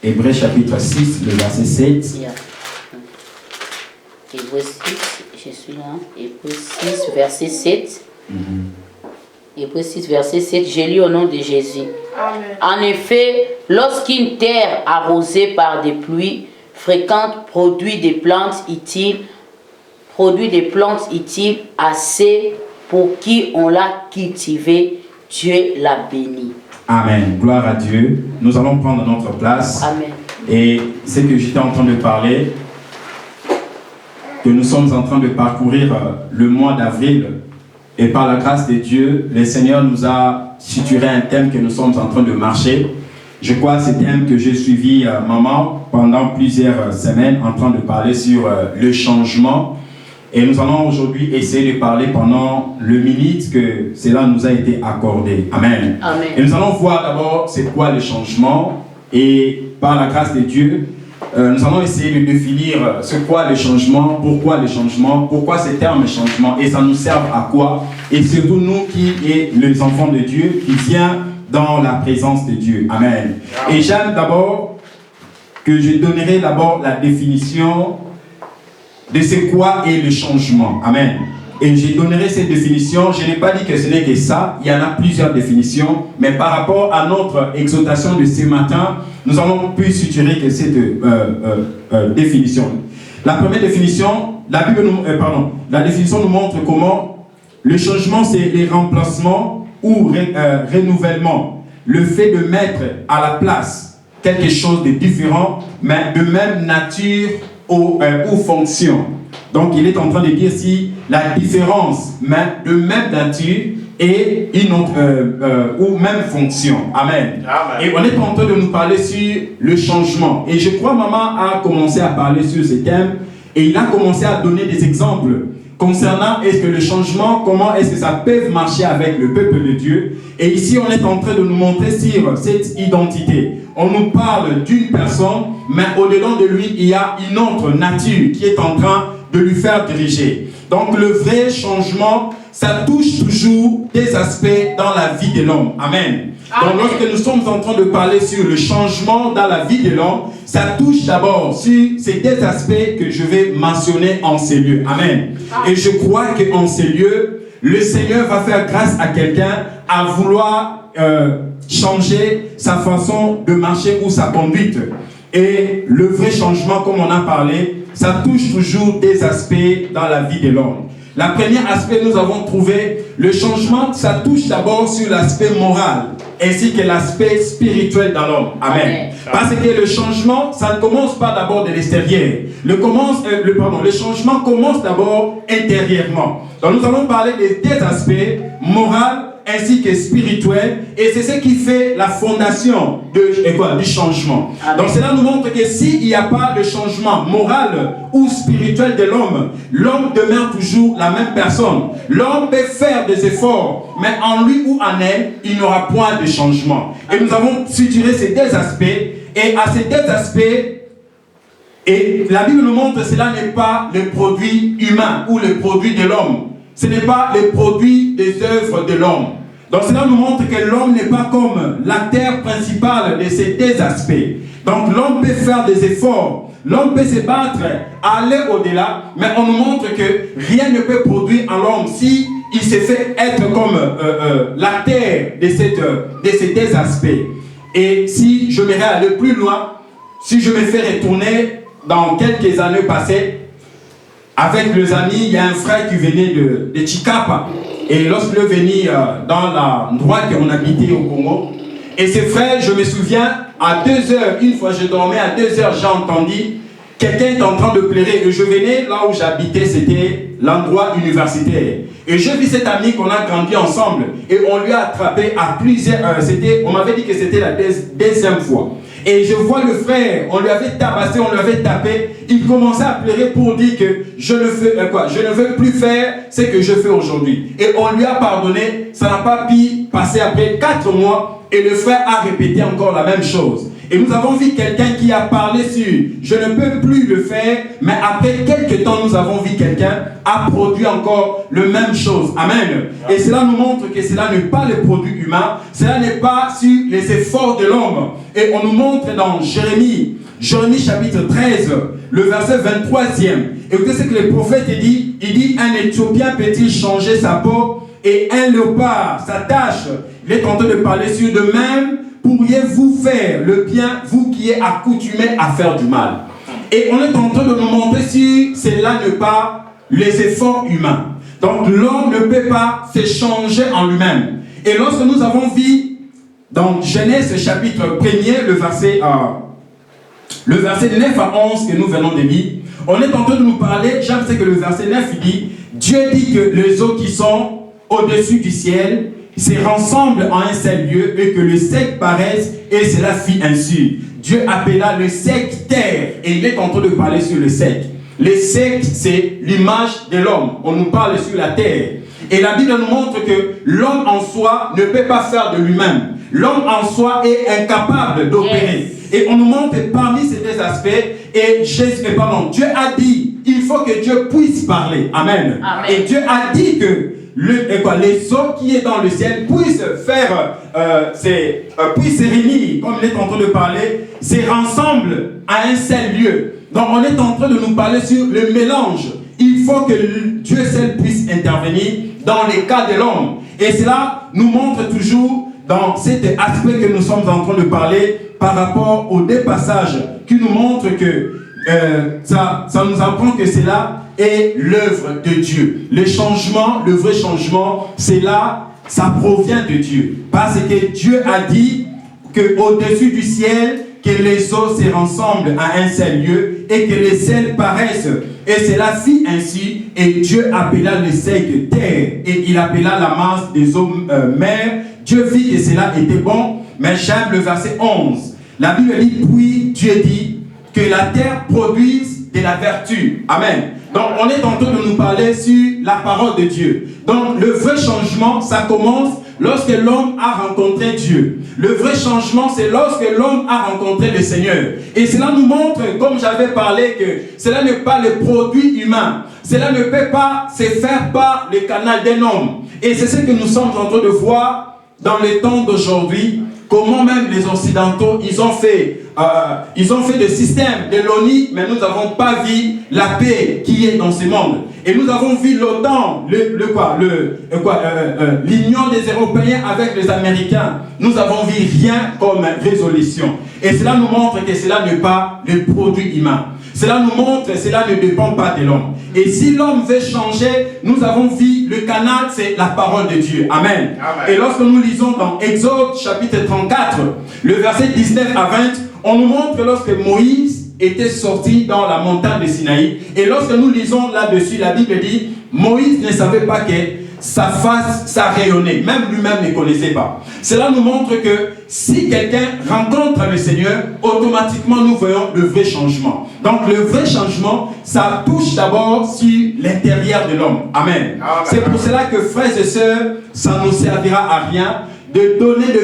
S4: Hébreux chapitre 6, le verset 7.
S5: Hébreux 6, je suis là. Hébreux 6, verset 7. Hébreux 6, verset 7, je lis au nom de Jésus.
S1: Amen.
S5: En effet, lorsqu'une terre arrosée par des pluies fréquentes produit des plantes utiles assez pour qui on l'a cultivé, Dieu l'a béni.
S4: Amen. Gloire à Dieu. Nous allons prendre notre place.
S5: Amen.
S4: Et c'est que j'étais en train de parler, que nous sommes en train de parcourir le mois d'avril. Et par la grâce de Dieu, le Seigneur nous a suturé un thème que nous sommes en train de marcher. Je crois que c'est un thème que j'ai suivi, maman, pendant plusieurs semaines, en train de parler sur le changement. Et nous allons aujourd'hui essayer de parler pendant le minute que cela nous a été accordé. Amen.
S5: Amen.
S4: Et nous allons voir d'abord c'est quoi le changement. Et par la grâce de Dieu, nous allons essayer de définir ce qu'est le changement, pourquoi ce terme changement, et ça nous sert à quoi. Et surtout nous qui sommes les enfants de Dieu, qui viennent dans la présence de Dieu. Amen. Et j'aime d'abord que je donnerai d'abord la définition de ce quoi est le changement. Amen. Et je donnerai cette définition. Je n'ai pas dit que ce n'est que ça. Il y en a plusieurs définitions. Mais par rapport à notre exhortation de ce matin, nous allons plus suturer que cette définition. La première définition, la définition nous montre comment le changement, c'est les remplacements ou renouvellement. Le fait de mettre à la place quelque chose de différent, mais de même nature ou fonction. Donc, il est en train de dire si la différence de même nature et une autre ou même fonction. Amen. Amen. Et on est en train de nous parler sur le changement. Et je crois maman a commencé à parler sur ce thème et il a commencé à donner des exemples concernant est-ce que le changement, comment est-ce que ça peut marcher avec le peuple de Dieu. Et ici, on est en train de nous montrer sur cette identité. On nous parle d'une personne, mais au-dedans de lui, il y a une autre nature qui est en train de lui faire diriger. Donc le vrai changement, ça touche toujours des aspects dans la vie de l'homme. Amen. Donc lorsque nous sommes en train de parler sur le changement dans la vie de l'homme, ça touche d'abord sur ces deux aspects que je vais mentionner en ces lieux. Amen. Et je crois qu'en ces lieux, le Seigneur va faire grâce à quelqu'un à vouloir changer sa façon de marcher ou sa conduite. Et le vrai changement, comme on a parlé, ça touche toujours des aspects dans la vie de l'homme. Le premier aspect, nous avons trouvé, le changement, ça touche d'abord sur l'aspect moral, ainsi que l'aspect spirituel dans l'homme. Amen. Amen. Parce que le changement, ça ne commence pas d'abord de l'extérieur. Le changement commence d'abord intérieurement. Donc nous allons parler des deux aspects, moral ainsi que spirituel, et c'est ce qui fait la fondation du changement. Amen. Donc cela nous montre que s'il n'y a pas de changement moral ou spirituel de l'homme, l'homme demeure toujours la même personne. L'homme peut faire des efforts, mais en lui ou en elle, il n'y aura point de changement. Et nous avons suturé ces deux aspects, et à ces deux aspects, et la Bible nous montre que cela n'est pas le produit humain ou le produit de l'homme. Ce n'est pas le produit des œuvres de l'homme. Donc cela nous montre que l'homme n'est pas comme l'acteur principal de ces deux aspects. Donc l'homme peut faire des efforts, l'homme peut se battre, aller au-delà, mais on nous montre que rien ne peut produire en l'homme si il se fait être comme l'acteur de ces deux aspects. Et si je m'aimerais aller plus loin, si je me fais retourner dans quelques années passées, avec les amis, il y a un frère qui venait de Chikapa. Et lorsqu'il est venu dans l'endroit qu'on habitait au Congo, et ce frère, je me souviens, à 2 heures, une fois je dormais, à 2 heures, j'ai entendu quelqu'un est en train de pleurer. Et je venais là où j'habitais, c'était l'endroit universitaire. Et je vis cet ami qu'on a grandi ensemble. Et on lui a attrapé à plusieurs... on m'avait dit que c'était la deuxième fois. Et je vois le frère, on lui avait tabassé, on lui avait tapé. Il commençait à pleurer pour dire que je ne veux plus faire ce que je fais aujourd'hui. Et on lui a pardonné. Ça n'a pas pu passer après 4 mois. Et le frère a répété encore la même chose. Et nous avons vu quelqu'un qui a parlé sur « je ne peux plus le faire », mais après quelques temps, nous avons vu quelqu'un a produit encore la même chose. Amen. Et cela nous montre que cela n'est pas le produit humain, cela n'est pas sur les efforts de l'homme. Et on nous montre dans Jérémie chapitre 13, le verset 23e. Écoutez ce que le prophète dit. Il dit « un Éthiopien peut-il changer sa peau et un léopard sa tache ?» Il est en train de parler sur de même. Pourriez-vous faire le bien, vous qui êtes accoutumés à faire du mal? Et on est en train de nous montrer si cela n'est pas les efforts humains. Donc l'homme ne peut pas se changer en lui-même. Et lorsque nous avons vu dans Genèse chapitre 1er, le verset 9 à 11 que nous venons de lire, on est en train de nous parler, j'aime ce que le verset 9 dit, Dieu dit que les eaux qui sont au-dessus du ciel se rassemblent en un seul lieu et que le sec paraisse, et cela fit ainsi. Dieu appela le sec terre, et il est en train de parler sur le sec. Le sec, c'est l'image de l'homme. On nous parle sur la terre. Et la Bible nous montre que l'homme en soi ne peut pas faire de lui-même. L'homme en soi est incapable d'opérer. Et on nous montre parmi ces deux aspects, et Dieu a dit, il faut que Dieu puisse parler. Amen. Amen. Et Dieu a dit que les eaux qui est dans le ciel puissent faire, puissent se réunir, comme il est en train de parler, se rassemblent à un seul lieu. Donc on est en train de nous parler sur le mélange. Il faut que Dieu seul puisse intervenir dans les cas de l'homme. Et cela nous montre toujours dans cet aspect que nous sommes en train de parler par rapport aux deux passages qui nous montrent que ça nous apprend que cela est l'œuvre de Dieu. Le changement, le vrai changement, c'est là, ça provient de Dieu. Parce que Dieu a dit qu'au-dessus du ciel, que les eaux se rassemblent à un seul lieu et que les ciels paraissent. Et cela fit ainsi, et Dieu appela le sec terre, et il appela la masse des eaux mer. Dieu vit que cela était bon, mais j'aime le verset 11. La Bible dit, puis Dieu dit que la terre produise de la vertu. Amen. Donc on est en train de nous parler sur la parole de Dieu. Donc le vrai changement, ça commence lorsque l'homme a rencontré Dieu. Le vrai changement, c'est lorsque l'homme a rencontré le Seigneur. Et cela nous montre, comme j'avais parlé, que cela n'est pas le produit humain. Cela ne peut pas se faire par le canal d'un homme. Et c'est ce que nous sommes en train de voir dans les temps d'aujourd'hui. Comment même les Occidentaux, ils ont fait des systèmes de l'ONU, mais nous n'avons pas vu la paix qui est dans ce monde. Et nous avons vu l'OTAN, l'Union des Européens avec les Américains. Nous avons vu rien comme résolution. Et cela nous montre que cela n'est pas le produit humain. Cela nous montre que cela ne dépend pas de l'homme. Et si l'homme veut changer, nous avons vu le canal, c'est la parole de Dieu. Amen. Amen. Et lorsque nous lisons dans Exode chapitre 34, le verset 19 à 20, on nous montre que lorsque Moïse était sorti dans la montagne de Sinaï, et lorsque nous lisons là-dessus, la Bible dit, Moïse ne savait pas que sa face, ça rayonnait. Même lui-même ne connaissait pas. Cela nous montre que si quelqu'un rencontre le Seigneur, automatiquement nous voyons le vrai changement. Donc le vrai changement, ça touche d'abord sur l'intérieur de l'homme. Amen. C'est pour cela que frères et sœurs, ça ne nous servira à rien de donner de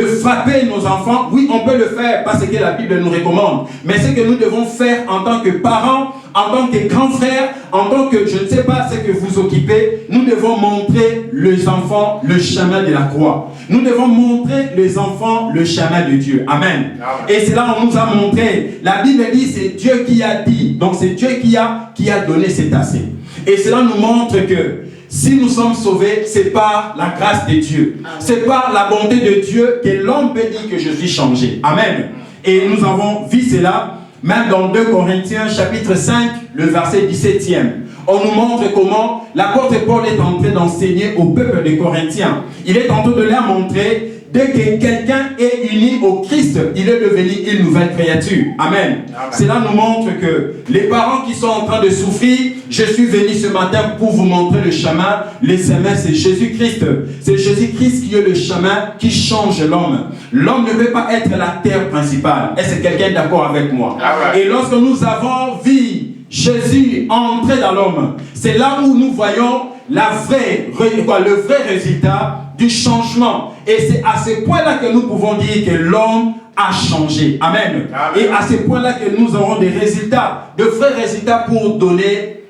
S4: frapper nos enfants. Oui, on peut le faire parce que la Bible nous recommande. Mais ce que nous devons faire en tant que parents, en tant que grands frères, en tant que, je ne sais pas ce que vous occupez, nous devons montrer les enfants le chemin de la croix. Nous devons montrer les enfants le chemin de Dieu. Amen. Amen. Et c'est là où on nous a montré. La Bible dit, c'est Dieu qui a dit. Donc c'est Dieu qui a donné cet assez. Et cela nous montre que si nous sommes sauvés, c'est par la grâce de Dieu. C'est par la bonté de Dieu que l'homme peut dire que je suis changé. Amen. Et nous avons vu cela même dans 2 Corinthiens chapitre 5, le verset 17e. On nous montre comment l'apôtre Paul est en train d'enseigner au peuple des Corinthiens. Il est en train de leur montrer dès que quelqu'un est uni au Christ, il est devenu une nouvelle créature. Amen. Cela nous montre que les parents qui sont en train de souffrir, je suis venu ce matin pour vous montrer le chemin. Le chemin, c'est Jésus-Christ. C'est Jésus-Christ qui est le chemin qui change l'homme. L'homme ne peut pas être la terre principale. Est-ce que quelqu'un est d'accord avec moi? Et lorsque nous avons vu Jésus entrer dans l'homme, c'est là où nous voyons le vrai résultat du changement. Et c'est à ce point-là que nous pouvons dire que l'homme a changé. Amen. Et à ce point-là que nous aurons des résultats, de vrais résultats pour donner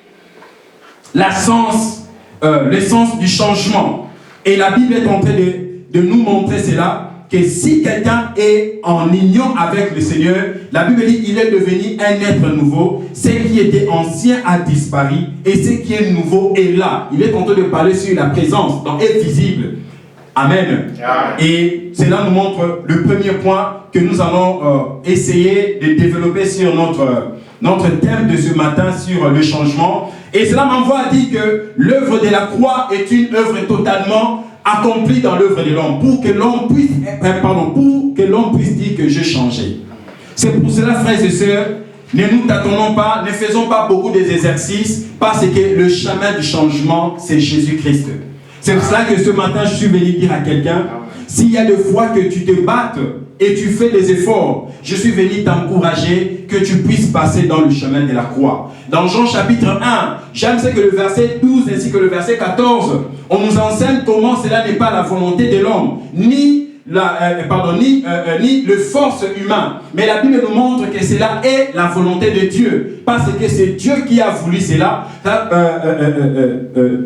S4: le sens du changement. Et la Bible est en train de nous montrer cela, que si quelqu'un est en union avec le Seigneur, la Bible dit qu'il est devenu un être nouveau. Ce qui était ancien a disparu et ce qui est nouveau est là. Il est en train de parler sur la présence, donc est visible. Amen. Et cela nous montre le premier point que nous allons essayer de développer sur notre thème de ce matin sur le changement. Et cela m'envoie à dire que l'œuvre de la croix est une œuvre totalement accomplie dans l'œuvre de l'homme pour que l'homme puisse dire que j'ai changé. C'est pour cela, frères et sœurs, ne nous tâtonnons pas, ne faisons pas beaucoup d'exercices parce que le chemin du changement, c'est Jésus-Christ. C'est pour cela que ce matin, je suis venu dire à quelqu'un, s'il y a des fois que tu te battes et tu fais des efforts, je suis venu t'encourager que tu puisses passer dans le chemin de la croix. Dans Jean chapitre 1, j'aime que le verset 12 ainsi que le verset 14, on nous enseigne comment cela n'est pas la volonté de l'homme, ni le force humain. Mais la Bible nous montre que cela est la volonté de Dieu. Parce que c'est Dieu qui a voulu cela,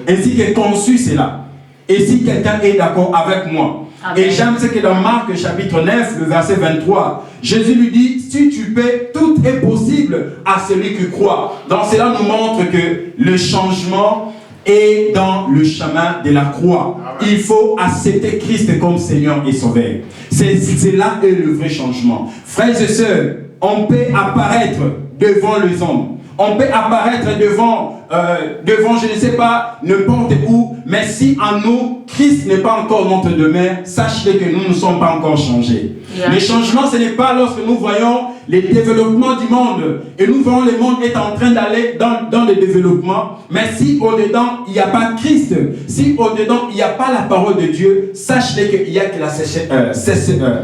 S4: ainsi que conçu cela. Et si quelqu'un est d'accord avec moi. Amen. Et j'aime ce que dans Marc chapitre 9, le verset 23, Jésus lui dit, si tu peux, tout est possible à celui qui croit. Donc cela nous montre que le changement est dans le chemin de la croix. Amen. Il faut accepter Christ comme Seigneur et Sauveur. C'est là est le vrai changement. Frères et sœurs, on peut apparaître devant les hommes. On peut apparaître devant, je ne sais pas, n'importe où, mais si en nous, Christ n'est pas encore notre demeure, sachez que nous ne sommes pas encore changés. Yeah. Le changement, ce n'est pas lorsque nous voyons les développements du monde, et nous voyons le monde est en train d'aller dans le développement, mais si au-dedans, il n'y a pas Christ, si au-dedans, il n'y a pas la parole de Dieu, sachez qu'il n'y a que la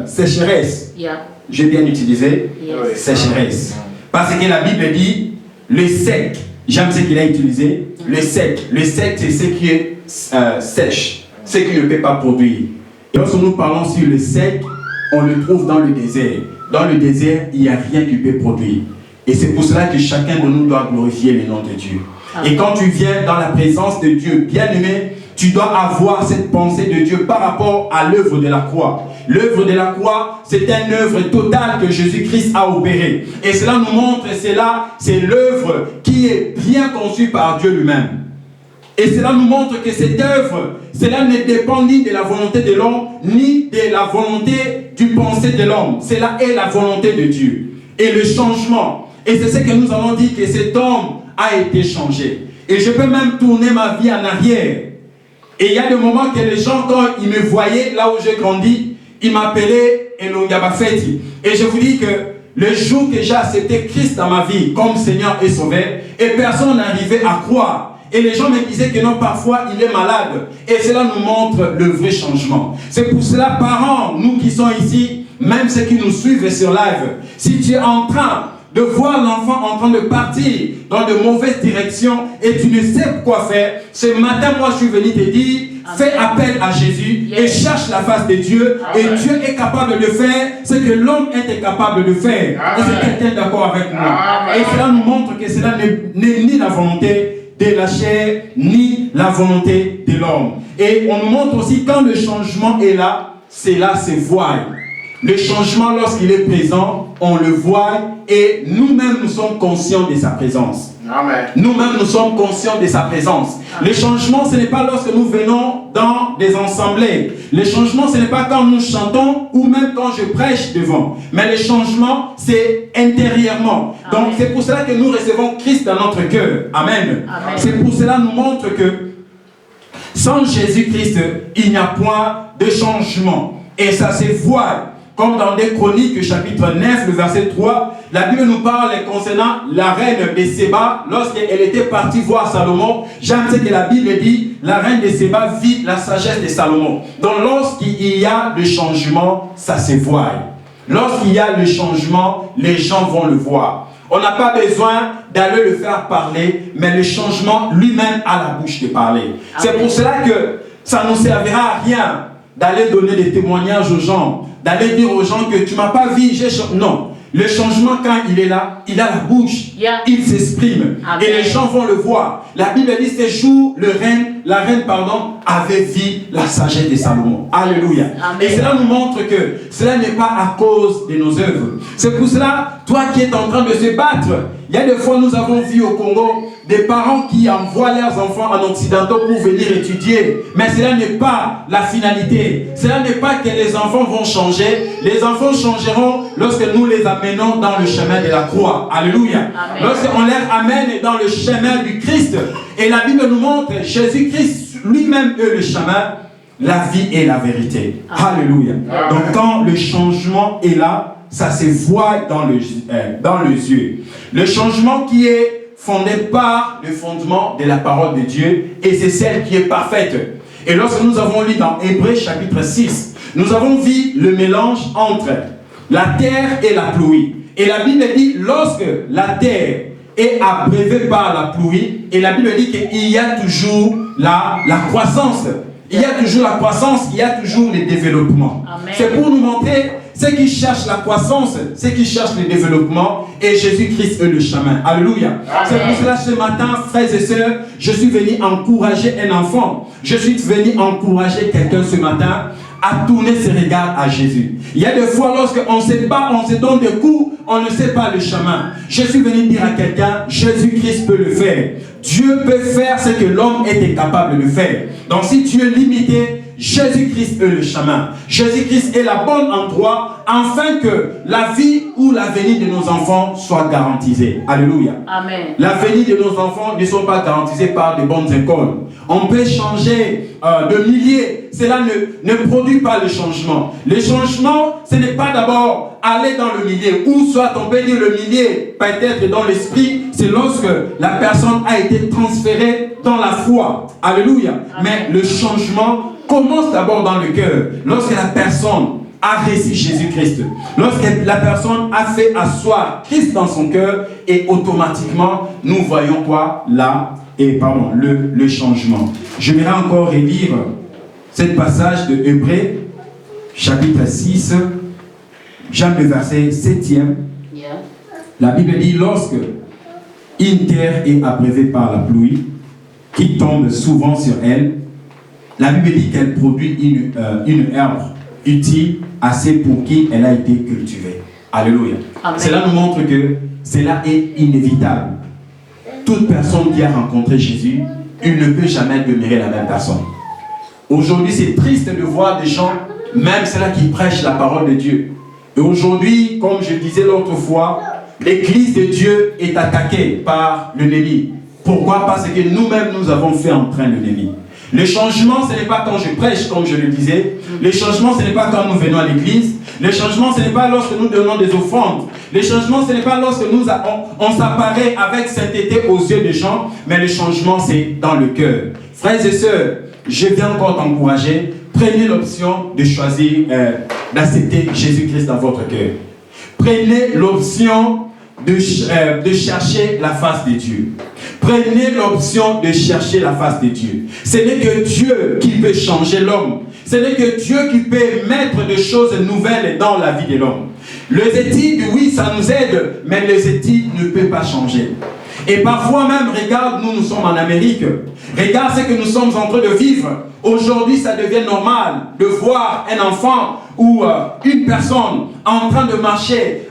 S4: sécheresse. Yeah. J'ai bien utilisé, yes. Sécheresse. Parce que la Bible dit, le sec, j'aime ce qu'il a utilisé, le sec c'est ce qui est sèche, ce qui ne peut pas produire. Et lorsque nous parlons sur le sec, on le trouve dans le désert. Dans le désert, il n'y a rien qui peut produire. Et c'est pour cela que chacun de nous doit glorifier le nom de Dieu. Et quand tu viens dans la présence de Dieu, bien-aimé, tu dois avoir cette pensée de Dieu par rapport à l'œuvre de la croix. L'œuvre de la croix, c'est une œuvre totale que Jésus-Christ a opérée. Et cela nous montre, c'est l'œuvre qui est bien conçue par Dieu lui-même. Et cela nous montre que cette œuvre, cela ne dépend ni de la volonté de l'homme, ni de la volonté du pensée de l'homme. Cela est la volonté de Dieu. Et le changement, et c'est ce que nous allons dire, que cet homme a été changé. Et je peux même tourner ma vie en arrière. Et il y a des moments que les gens, quand ils me voyaient là où j'ai grandi, ils m'appelaient Elongabafeti. Et je vous dis que le jour que j'ai accepté Christ dans ma vie comme Seigneur et Sauveur, et personne n'arrivait à croire. Et les gens me disaient que non, parfois il est malade. Et cela nous montre le vrai changement. C'est pour cela, parents, nous qui sommes ici, même ceux qui nous suivent sur live, si tu es en train de voir l'enfant en train de partir dans de mauvaises directions et tu ne sais quoi faire, ce matin, moi, je suis venu te dire, fais appel à Jésus et cherche la face de Dieu. Amen. Et Dieu est capable de le faire, ce que l'homme est incapable de faire. Amen. Et c'est quelqu'un d'accord avec moi. Amen. Et cela nous montre que cela n'est ni la volonté de la chair, ni la volonté de l'homme. Et on nous montre aussi quand le changement est là, c'est voile. Le changement, lorsqu'il est présent, on le voit et nous-mêmes, nous sommes conscients de sa présence. Amen. Nous-mêmes, nous sommes conscients de sa présence. Amen. Le changement, ce n'est pas lorsque nous venons dans des assemblées. Le changement, ce n'est pas quand nous chantons ou même quand je prêche devant. Mais le changement, c'est intérieurement. Amen. Donc, c'est pour cela que nous recevons Christ dans notre cœur. Amen. Amen. C'est pour cela que nous montre que sans Jésus-Christ, il n'y a point de changement. et ça se voit. Comme dans des Chroniques, chapitre 9, le verset 3, la Bible nous parle concernant la reine de Séba, lorsqu'elle était partie voir Salomon. J'aime ce que la Bible dit, la reine de Séba vit la sagesse de Salomon. Donc lorsqu'il y a le changement, ça se voit. Lorsqu'il y a le changement, les gens vont le voir. On n'a pas besoin d'aller le faire parler, mais le changement lui-même a la bouche de parler. C'est pour cela que ça ne nous servira à rien d'aller donner des témoignages aux gens, d'aller dire aux gens que tu ne m'as pas vu, j'ai changé. Non. Le changement, quand il est là, il a la bouche, il s'exprime, et les gens vont le voir. La Bible dit, ces jours, la reine, avait vu la sagesse de Salomon. Alléluia. Amen. Et cela nous montre que cela n'est pas à cause de nos œuvres. C'est pour cela, toi qui es en train de se battre, il y a des fois, nous avons vu au Congo des parents qui envoient leurs enfants en occidentaux pour venir étudier. Mais cela n'est pas la finalité. Cela n'est pas que les enfants vont changer. Les enfants changeront lorsque nous les amenons dans le chemin de la croix. Alléluia. Lorsqu'on les amène dans le chemin du Christ. Et la Bible nous montre Jésus-Christ lui-même est le chemin, la vie et la vérité. Alléluia. Donc quand le changement est là, ça se voit dans les yeux. Le changement qui est fondé par le fondement de la parole de Dieu, et c'est celle qui est parfaite. Et lorsque nous avons lu dans Hébreux chapitre 6, nous avons vu le mélange entre la terre et la pluie. Et la Bible dit, lorsque la terre est abreuvée par la pluie, et la Bible dit qu'il y a toujours la croissance. Il y a toujours la croissance, il y a toujours le développement. C'est pour nous montrer ceux qui cherchent la croissance, ceux qui cherchent le développement, et Jésus-Christ est le chemin. Alléluia. C'est pour cela ce matin, frères et sœurs, je suis venu encourager un enfant. Je suis venu encourager quelqu'un ce matin à tourner ses regards à Jésus. Il y a des fois, lorsqu'on ne sait pas, on se donne des coups, on ne sait pas le chemin. Je suis venu dire à quelqu'un, Jésus-Christ peut le faire. Dieu peut faire ce que l'homme était capable de faire. Donc si tu es limité, Jésus-Christ est le chemin. Jésus-Christ est le bon endroit afin que la vie ou l'avenir de nos enfants soit garantisé. Alléluia. Amen. L'avenir de nos enfants ne sont pas garantisés par de bonnes écoles. On peut changer de milliers. Cela ne produit pas le changement. Le changement, ce n'est pas d'abord aller dans le milieu. Ou soit on peut dire le milieu, peut-être dans l'esprit, c'est lorsque la personne a été transférée dans la foi. Alléluia. Amen. Mais le changement commence d'abord dans le cœur. Lorsque la personne a reçu Jésus-Christ, lorsque la personne a fait asseoir Christ dans son cœur, et automatiquement, nous voyons quoi là, le changement. Je vais encore relire ce passage de Hébreux, chapitre 6, Jean le verset 7e. La Bible dit, lorsque une terre est abreuvée par la pluie, qui tombe souvent sur elle, la Bible dit qu'elle produit une herbe utile assez pour qui elle a été cultivée. Alléluia. Amen. Cela nous montre que cela est inévitable. Toute personne qui a rencontré Jésus, il ne peut jamais demeurer la même personne. Aujourd'hui, c'est triste de voir des gens, même ceux-là qui prêchent la parole de Dieu. Et aujourd'hui, comme je disais l'autre fois, l'église de Dieu est attaquée par l'ennemi. Pourquoi? Parce que nous-mêmes, nous avons fait entrer l'ennemi. Le changement, ce n'est pas quand je prêche, comme je le disais. Le changement, ce n'est pas quand nous venons à l'église. Le changement, ce n'est pas lorsque nous donnons des offrandes. Le changement, ce n'est pas lorsque on s'apparaît avec sainteté aux yeux des gens. Mais le changement, c'est dans le cœur. Frères et sœurs, je viens encore t'encourager. Prenez l'option de choisir, d'accepter Jésus-Christ dans votre cœur. Prenez l'option de chercher la face de Dieu. Prenez l'option de chercher la face de Dieu. Ce n'est que Dieu qui peut changer l'homme. Ce n'est que Dieu qui peut mettre des choses nouvelles dans la vie de l'homme. Les études, oui, ça nous aide, mais les études ne peuvent pas changer. Et parfois même, regarde, nous sommes en Amérique. Regarde ce que nous sommes en train de vivre. Aujourd'hui, ça devient normal de voir un enfant ou une personne en train de marcher.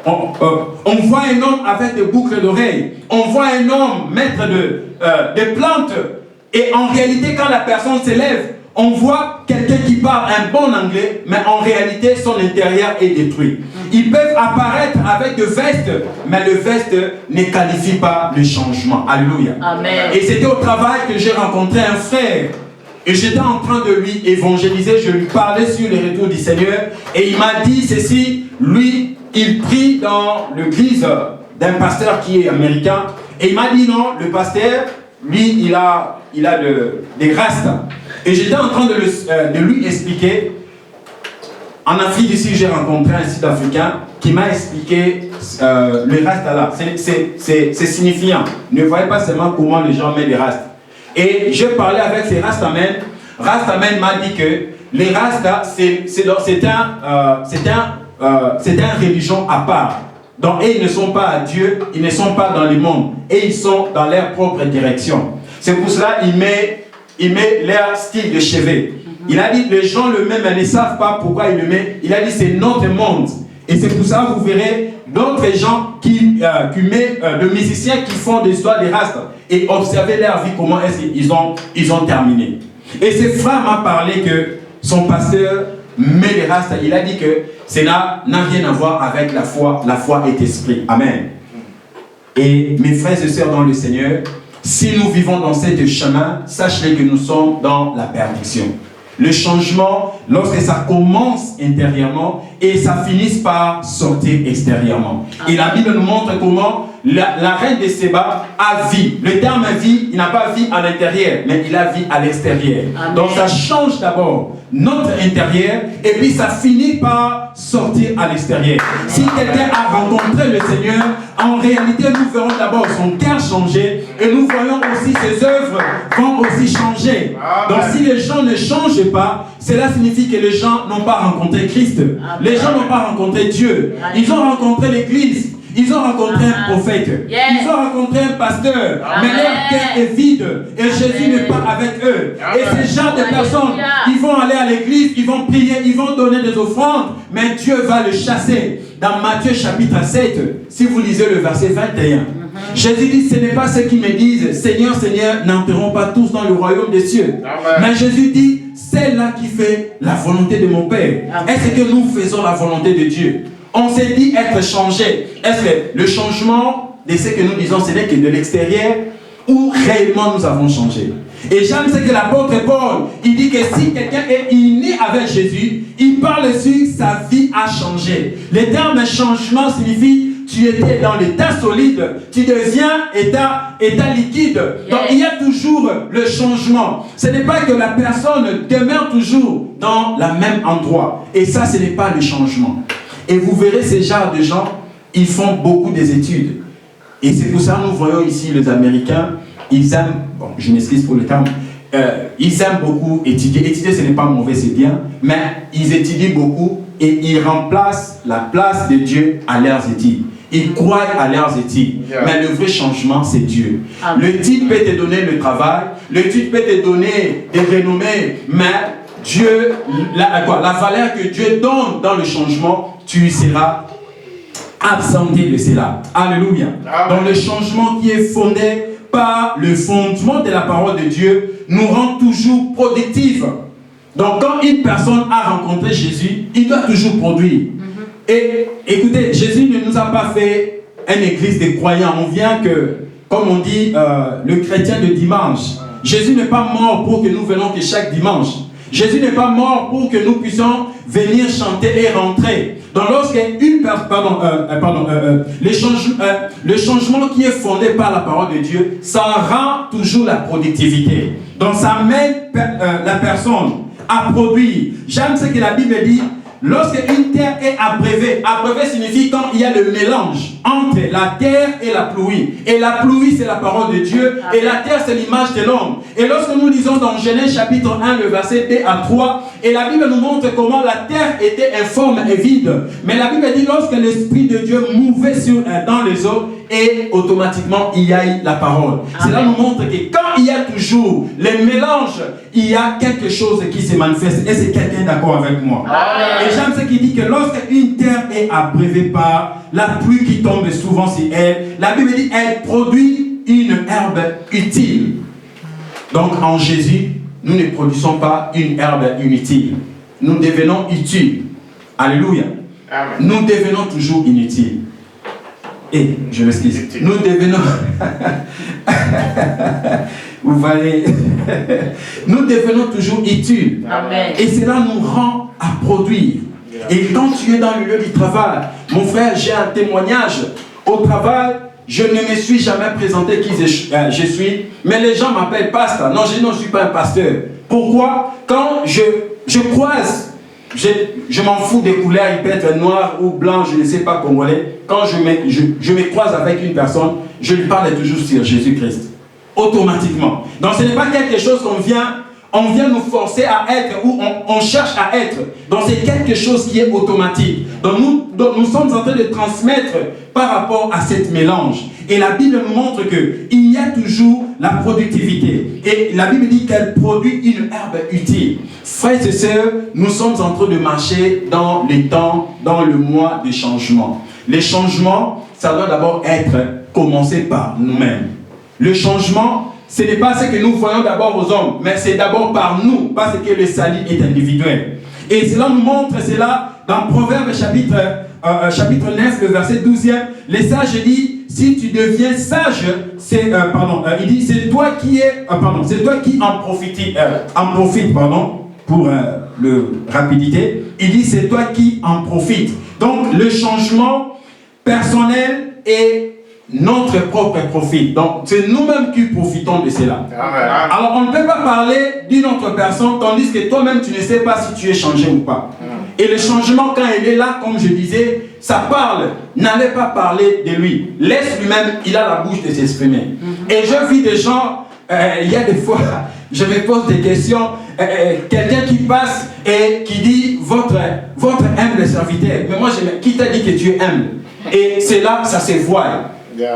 S4: On voit un homme avec des boucles d'oreilles. On voit un homme mettre des plantes. Et en réalité, quand la personne s'élève, on voit quelqu'un qui parle un bon anglais, mais en réalité, son intérieur est détruit. Ils peuvent apparaître avec des vestes, mais le veste ne qualifie pas le changement. Alléluia. Amen. Et c'était au travail que j'ai rencontré un frère. Et j'étais en train de lui évangéliser, je lui parlais sur les retours du Seigneur. Et il m'a dit ceci, lui, il prie dans l'église d'un pasteur qui est américain. Et il m'a dit non, le pasteur, lui, il a des rastas. Et j'étais en train de lui expliquer. En Afrique ici, j'ai rencontré un Sud-Africain qui m'a expliqué le rasta là. C'est signifiant. Ne voyez pas seulement comment les gens mettent des rastas. Et je parlais avec ces rastamen. Rastaman m'a dit que les rastas, c'est une religion à part. Donc, et ils ne sont pas à Dieu, ils ne sont pas dans le monde. Et ils sont dans leur propre direction. C'est pour cela qu'il met leur style de cheveux. Il a dit, les gens le même, ne savent pas pourquoi il le met. Il a dit, c'est notre monde. Et c'est pour ça que vous verrez d'autres gens qui mettent de musiciens qui font des histoires des rastas. Et observez leur vie, comment est-ce qu'ils ont terminé. Et ce frère m'a parlé que son pasteur met les rastas. Il a dit que cela n'a rien à voir avec la foi est esprit. Amen. Et mes frères et sœurs dans le Seigneur, si nous vivons dans ce chemin, sachez que nous sommes dans la perdition. Le changement, lorsque ça commence intérieurement et ça finit par sortir extérieurement. Et la Bible nous montre comment la reine de Séba a vie. Le terme vie, il n'a pas vie à l'intérieur, mais il a vie à l'extérieur. Donc ça change d'abord notre intérieur et puis ça finit par sortir à l'extérieur. Si quelqu'un a rencontré le Seigneur, en réalité nous verrons d'abord son cœur changer et nous voyons aussi ses œuvres vont aussi changer. Donc si les gens ne changent pas, cela signifie que les gens n'ont pas rencontré Christ. Les gens n'ont pas rencontré Dieu. Ils ont rencontré l'Église. Ils ont rencontré un prophète. Ils ont rencontré un pasteur. Mais leur cœur est vide. Et Jésus n'est pas avec eux. Et ces genre de personnes, ils vont aller à l'église, ils vont prier, ils vont donner des offrandes. Mais Dieu va les chasser. Dans Matthieu chapitre 7, si vous lisez le verset 21, Jésus dit, ce n'est pas ceux qui me disent, Seigneur, Seigneur, n'entreront pas tous dans le royaume des cieux. Mais Jésus dit, c'est là qui fait la volonté de mon Père. Est-ce que nous faisons la volonté de Dieu? On s'est dit être changé. Est-ce que le changement de ce que nous disons, ce n'est que de l'extérieur ou réellement nous avons changé? Et j'aime ce que l'apôtre Paul, il dit que si quelqu'un est né avec Jésus, il parle sur sa vie a changé. Le terme changement signifie tu étais dans l'état solide, tu deviens état liquide. Donc il y a toujours le changement. Ce n'est pas que la personne demeure toujours dans le même endroit. Et ça, ce n'est pas le changement. Et vous verrez ces genres de gens, ils font beaucoup des études. Et c'est pour ça que nous voyons ici les Américains, ils aiment, bon, je m'excuse pour le terme, ils aiment beaucoup étudier. Étudier, ce n'est pas mauvais, c'est bien, mais ils étudient beaucoup et ils remplacent la place de Dieu à leurs études. Ils croient à leurs études. Mais le vrai changement, c'est Dieu. L'étude peut te donner le travail, l'étude peut te donner des renommées, mais Dieu, la valeur que Dieu donne dans le changement, tu seras absenté de cela. Alléluia. Donc le changement qui est fondé par le fondement de la parole de Dieu nous rend toujours productifs. Donc quand une personne a rencontré Jésus, il doit toujours produire. Et écoutez, Jésus ne nous a pas fait une église de croyants. On vient que, comme on dit, le chrétien de dimanche. Jésus n'est pas mort pour que nous venions que chaque dimanche. Jésus n'est pas mort pour que nous puissions venir chanter et rentrer. Donc lorsque le changement qui est fondé par la parole de Dieu, ça rend toujours la productivité. Donc ça mène la personne à produire. J'aime ce que la Bible dit. Lorsque une terre est abreuvée, abreuvée signifie quand il y a le mélange entre la terre et la pluie. Et la pluie, c'est la parole de Dieu. Et la terre, c'est l'image de l'homme. Et lorsque nous lisons dans Genèse chapitre 1, le verset 2 à 3, et la Bible nous montre comment la terre était informe et vide. Mais la Bible dit lorsque l'Esprit de Dieu mouvait dans les eaux, et automatiquement, il y a la parole. Cela nous montre que quand il y a toujours les mélanges, il y a quelque chose qui se manifeste. Et c'est quelqu'un d'accord avec moi. Amen. Et j'aime ce qu'il dit que lorsque une terre est abreuvée par la pluie qui tombe souvent sur elle, la Bible dit elle produit une herbe utile. Donc en Jésus, nous ne produisons pas une herbe inutile. Nous devenons utiles. Alléluia. Amen. Nous devenons toujours inutiles. Et, je m'excuse, nous devenons... vous voyez, nous devenons toujours utiles.
S1: Amen.
S4: Et cela nous rend à produire. Et quand tu es dans le lieu du travail, mon frère, j'ai un témoignage. Au travail, je ne me suis jamais présenté qui je suis, mais les gens m'appellent pasteur. Non, je ne suis pas un pasteur. Pourquoi? Quand je croise, je m'en fous des couleurs, il peut être noir ou blanc, je ne sais pas congolais. Quand je me croise avec une personne, je lui parle toujours sur Jésus-Christ. Automatiquement. Donc ce n'est pas quelque chose qu'on vient nous forcer à être ou on cherche à être. Donc c'est quelque chose qui est automatique. Donc nous sommes en train de transmettre par rapport à cette mélange. Et la Bible nous montre qu'il y a toujours la productivité. Et la Bible dit qu'elle produit une herbe utile. Frères et sœurs, nous sommes en train de marcher dans les temps, dans le mois des changements. Les changements, ça doit d'abord commencer par nous-mêmes. Le changement, ce n'est pas ce que nous voyons d'abord aux hommes, mais c'est d'abord par nous, parce que le salut est individuel. Et cela nous montre cela dans Proverbes chapitre 9, le verset 12e. Les sages disent, si tu deviens sage, il dit, c'est toi qui en profites, pour le rapidité. Il dit, c'est toi qui en profites. Donc, le changement personnel est notre propre profit. Donc, c'est nous-mêmes qui profitons de cela. Amen. Alors, on ne peut pas parler d'une autre personne, tandis que toi-même, tu ne sais pas si tu es changé ou pas. Et le changement, quand il est là, comme je disais, ça parle. N'allez pas parler de lui. Laisse lui-même, il a la bouche de s'exprimer. Et je vis des gens, il y a des fois, je me pose des questions, quelqu'un qui passe et qui dit, votre humble serviteur. Mais moi, qui t'a dit que tu es humble? Et c'est là, ça se voit.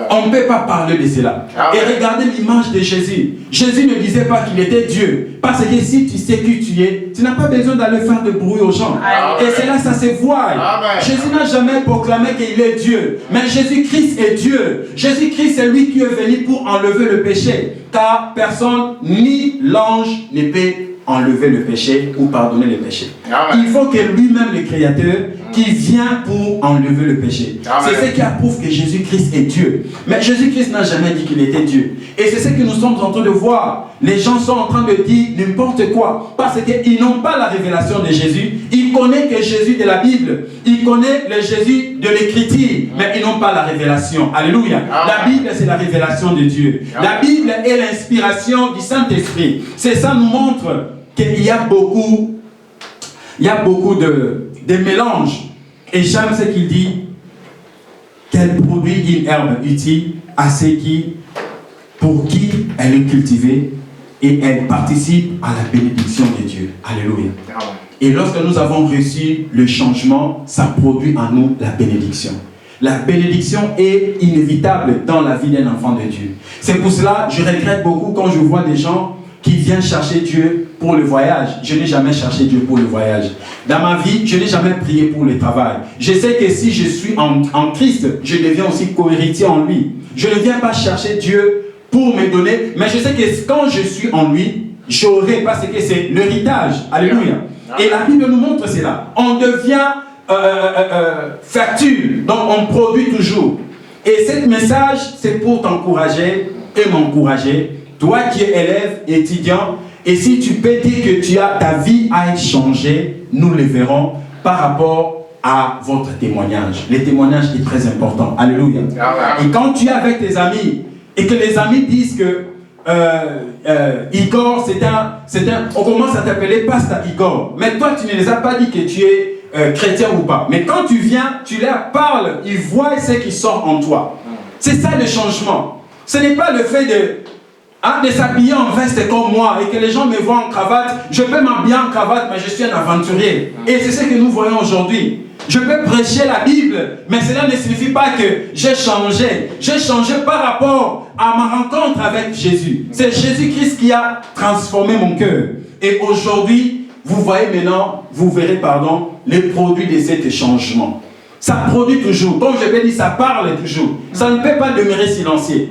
S4: On ne peut pas parler de cela. Et regardez l'image de Jésus. Jésus ne disait pas qu'il était Dieu. Parce que si tu sais qui tu es, tu n'as pas besoin d'aller faire de bruit aux gens. Et c'est là, ça se voit. Jésus n'a jamais proclamé qu'il est Dieu. Mais Jésus-Christ est Dieu. Jésus-Christ est lui qui est venu pour enlever le péché. Car personne, ni l'ange, ne peut enlever le péché ou pardonner le péché. Il faut que lui-même, le Créateur, qui vient pour enlever le péché. C'est ce qui approuve que Jésus-Christ est Dieu. Mais Jésus-Christ n'a jamais dit qu'il était Dieu. Et c'est ce que nous sommes en train de voir. Les gens sont en train de dire n'importe quoi. Parce qu'ils n'ont pas la révélation de Jésus. Ils connaissent que Jésus de la Bible. Ils connaissent le Jésus de l'Écriture. Mais ils n'ont pas la révélation. Alléluia. La Bible, c'est la révélation de Dieu. La Bible est l'inspiration du Saint-Esprit. C'est ça nous montre qu'il y a beaucoup de mélanges. Et j'aime ce qu'il dit, qu'elle produit une herbe utile à ceux pour qui elle est cultivée et elle participe à la bénédiction de Dieu. Alléluia. Et lorsque nous avons reçu le changement, ça produit en nous la bénédiction. La bénédiction est inévitable dans la vie d'un enfant de Dieu. C'est pour cela que je regrette beaucoup quand je vois des gens qui viennent chercher Dieu pour le voyage. Je n'ai jamais cherché Dieu pour le voyage. Dans ma vie, je n'ai jamais prié pour le travail. Je sais que si je suis en Christ, je deviens aussi co-héritier en lui. Je ne viens pas chercher Dieu pour me donner, mais je sais que quand je suis en lui, j'aurai, parce que c'est l'héritage. Alléluia. Et la Bible nous montre cela. On devient fertile, donc on produit toujours. Et ce message, c'est pour t'encourager et m'encourager. Toi qui es élève, étudiant, et si tu peux dire que ta vie a changé, nous le verrons par rapport à votre témoignage. Le témoignage est très important. Alléluia. Et quand tu es avec tes amis, et que les amis disent que Igor, on commence à t'appeler Pasteur Igor, mais toi tu ne les as pas dit que tu es chrétien ou pas. Mais quand tu viens, tu leur parles, ils voient ce qui sort en toi. C'est ça le changement. Ce n'est pas le fait de s'habiller en veste comme moi et que les gens me voient en cravate. Je peux m'habiller en cravate, mais je suis un aventurier. Et c'est ce que nous voyons aujourd'hui. Je peux prêcher la Bible, mais cela ne signifie pas que j'ai changé. J'ai changé par rapport à ma rencontre avec Jésus. C'est Jésus-Christ qui a transformé mon cœur. Et aujourd'hui, vous voyez maintenant, vous verrez, les produits de cet changement. Ça produit toujours. Comme je l'ai dit, ça parle toujours. Ça ne peut pas demeurer silencieux.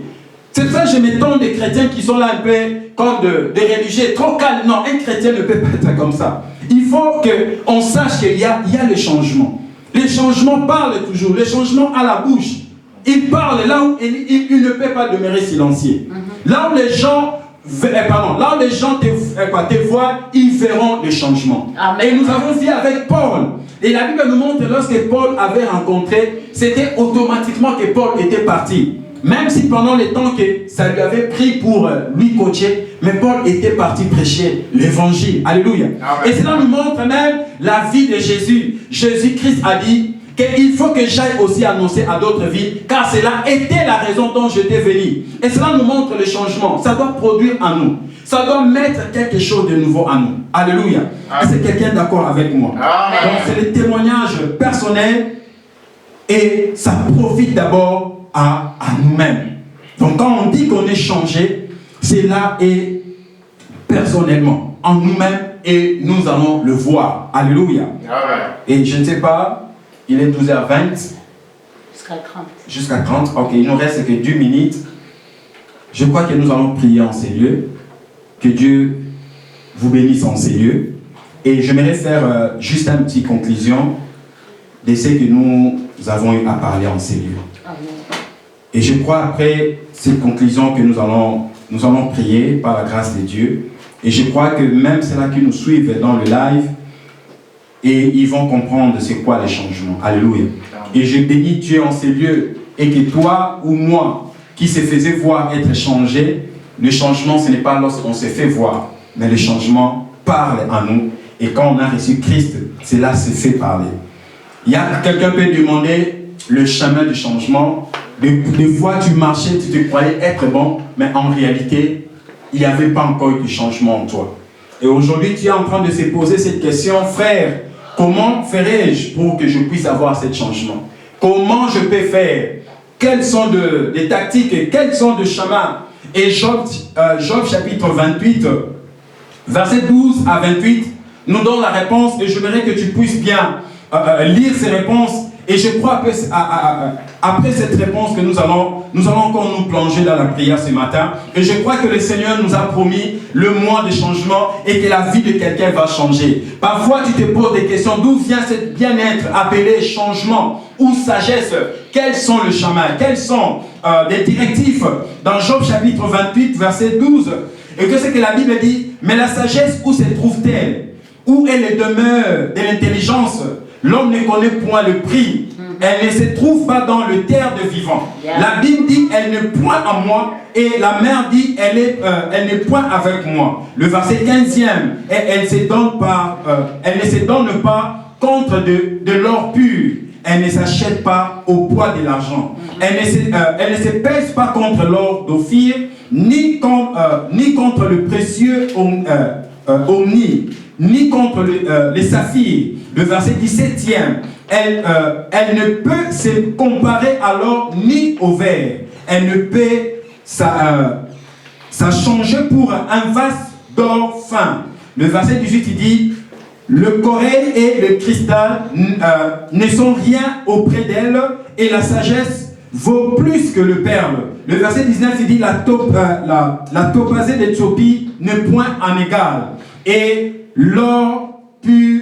S4: C'est pour ça que je m'étonne des chrétiens qui sont là un peu comme des religieux trop calmes. Non, un chrétien ne peut pas être comme ça. Il faut qu'on sache qu'il y a le changement. Les changements parlent toujours. Les changements à la bouche. Ils parlent là où il ne peut pas demeurer silencieux. Là où les gens là où les gens te voient, ils verront le changement.
S1: Amen.
S4: Et nous avons vu avec Paul. Et la Bible nous montre que lorsque Paul avait rencontré, c'était automatiquement que Paul était parti. Même si pendant le temps que ça lui avait pris pour lui coacher, mais Paul était parti prêcher l'évangile. Alléluia. Amen. Et cela nous montre même la vie de Jésus. Jésus-Christ a dit qu'il faut que j'aille aussi annoncer à d'autres vies, car cela était la raison dont j'étais venu. Et cela nous montre le changement. Ça doit produire en nous. Ça doit mettre quelque chose de nouveau en nous. Alléluia. Est-ce que quelqu'un est d'accord avec moi? Amen. Donc c'est le témoignage personnel et ça profite d'abord à nous-mêmes. Donc quand on dit qu'on est changé, c'est là et personnellement, en nous-mêmes, et nous allons le voir. Alléluia. Amen. Et je ne sais pas, il est 12h20.
S5: Jusqu'à 30.
S4: Jusqu'à 30, ok, il nous reste que 2 minutes. Je crois que nous allons prier en ces lieux. Que Dieu vous bénisse en ces lieux. Et j'aimerais faire juste une petite conclusion de ce que nous avons eu à parler en ces lieux. Amen. Et je crois après cette conclusion que nous allons prier par la grâce de Dieu. Et je crois que même ceux-là qui nous suivent dans le live, et ils vont comprendre c'est quoi les changements. Alléluia. Et je bénis Dieu en ces lieux. Et que toi ou moi qui se faisait voir être changé, le changement ce n'est pas lorsqu'on se fait voir, mais le changement parle en nous. Et quand on a reçu Christ, cela se fait parler. Il y a quelqu'un peut demander le chemin du changement. Des fois tu marchais, tu te croyais être bon, mais en réalité, il n'y avait pas encore eu de changement en toi. Et aujourd'hui, tu es en train de se poser cette question, frère, comment ferais-je pour que je puisse avoir ce changement? Comment je peux faire? Quelles sont les tactiques? Quels sont les chemins? Et Job chapitre 28, verset 12 à 28, nous donne la réponse et je voudrais que tu puisses bien lire ces réponses. Et je crois que après cette réponse que nous allons encore nous plonger dans la prière ce matin. Et je crois que le Seigneur nous a promis le mois de changement et que la vie de quelqu'un va changer. Parfois tu te poses des questions, d'où vient ce bien-être appelé changement ou sagesse? Quels sont les chemins? Quels sont les directives? Dans Job chapitre 28 verset 12, et que c'est que la Bible dit, mais la sagesse où se trouve-t-elle? Où est le demeure de l'intelligence? L'homme ne connaît point le prix. Elle ne se trouve pas dans le terre de vivant. La Bible dit, elle n'est point à moi. Et la mère dit, elle n'est point avec moi. Le verset 15e, elle ne se donne pas contre de l'or pur. Elle ne s'achète pas au poids de l'argent. Elle ne se pèse pas contre l'or d'Ophir, ni contre le précieux omni, ni contre les saphirs. Le verset 17e, elle ne peut se comparer à l'or ni au verre. Elle ne peut s'achanger pour un vase d'or fin. Le verset 18, il dit, le corail et le cristal ne sont rien auprès d'elle, et la sagesse vaut plus que le perle. Le verset 19, il dit, la topazée d'Éthiopie n'est point en égal, et l'or pur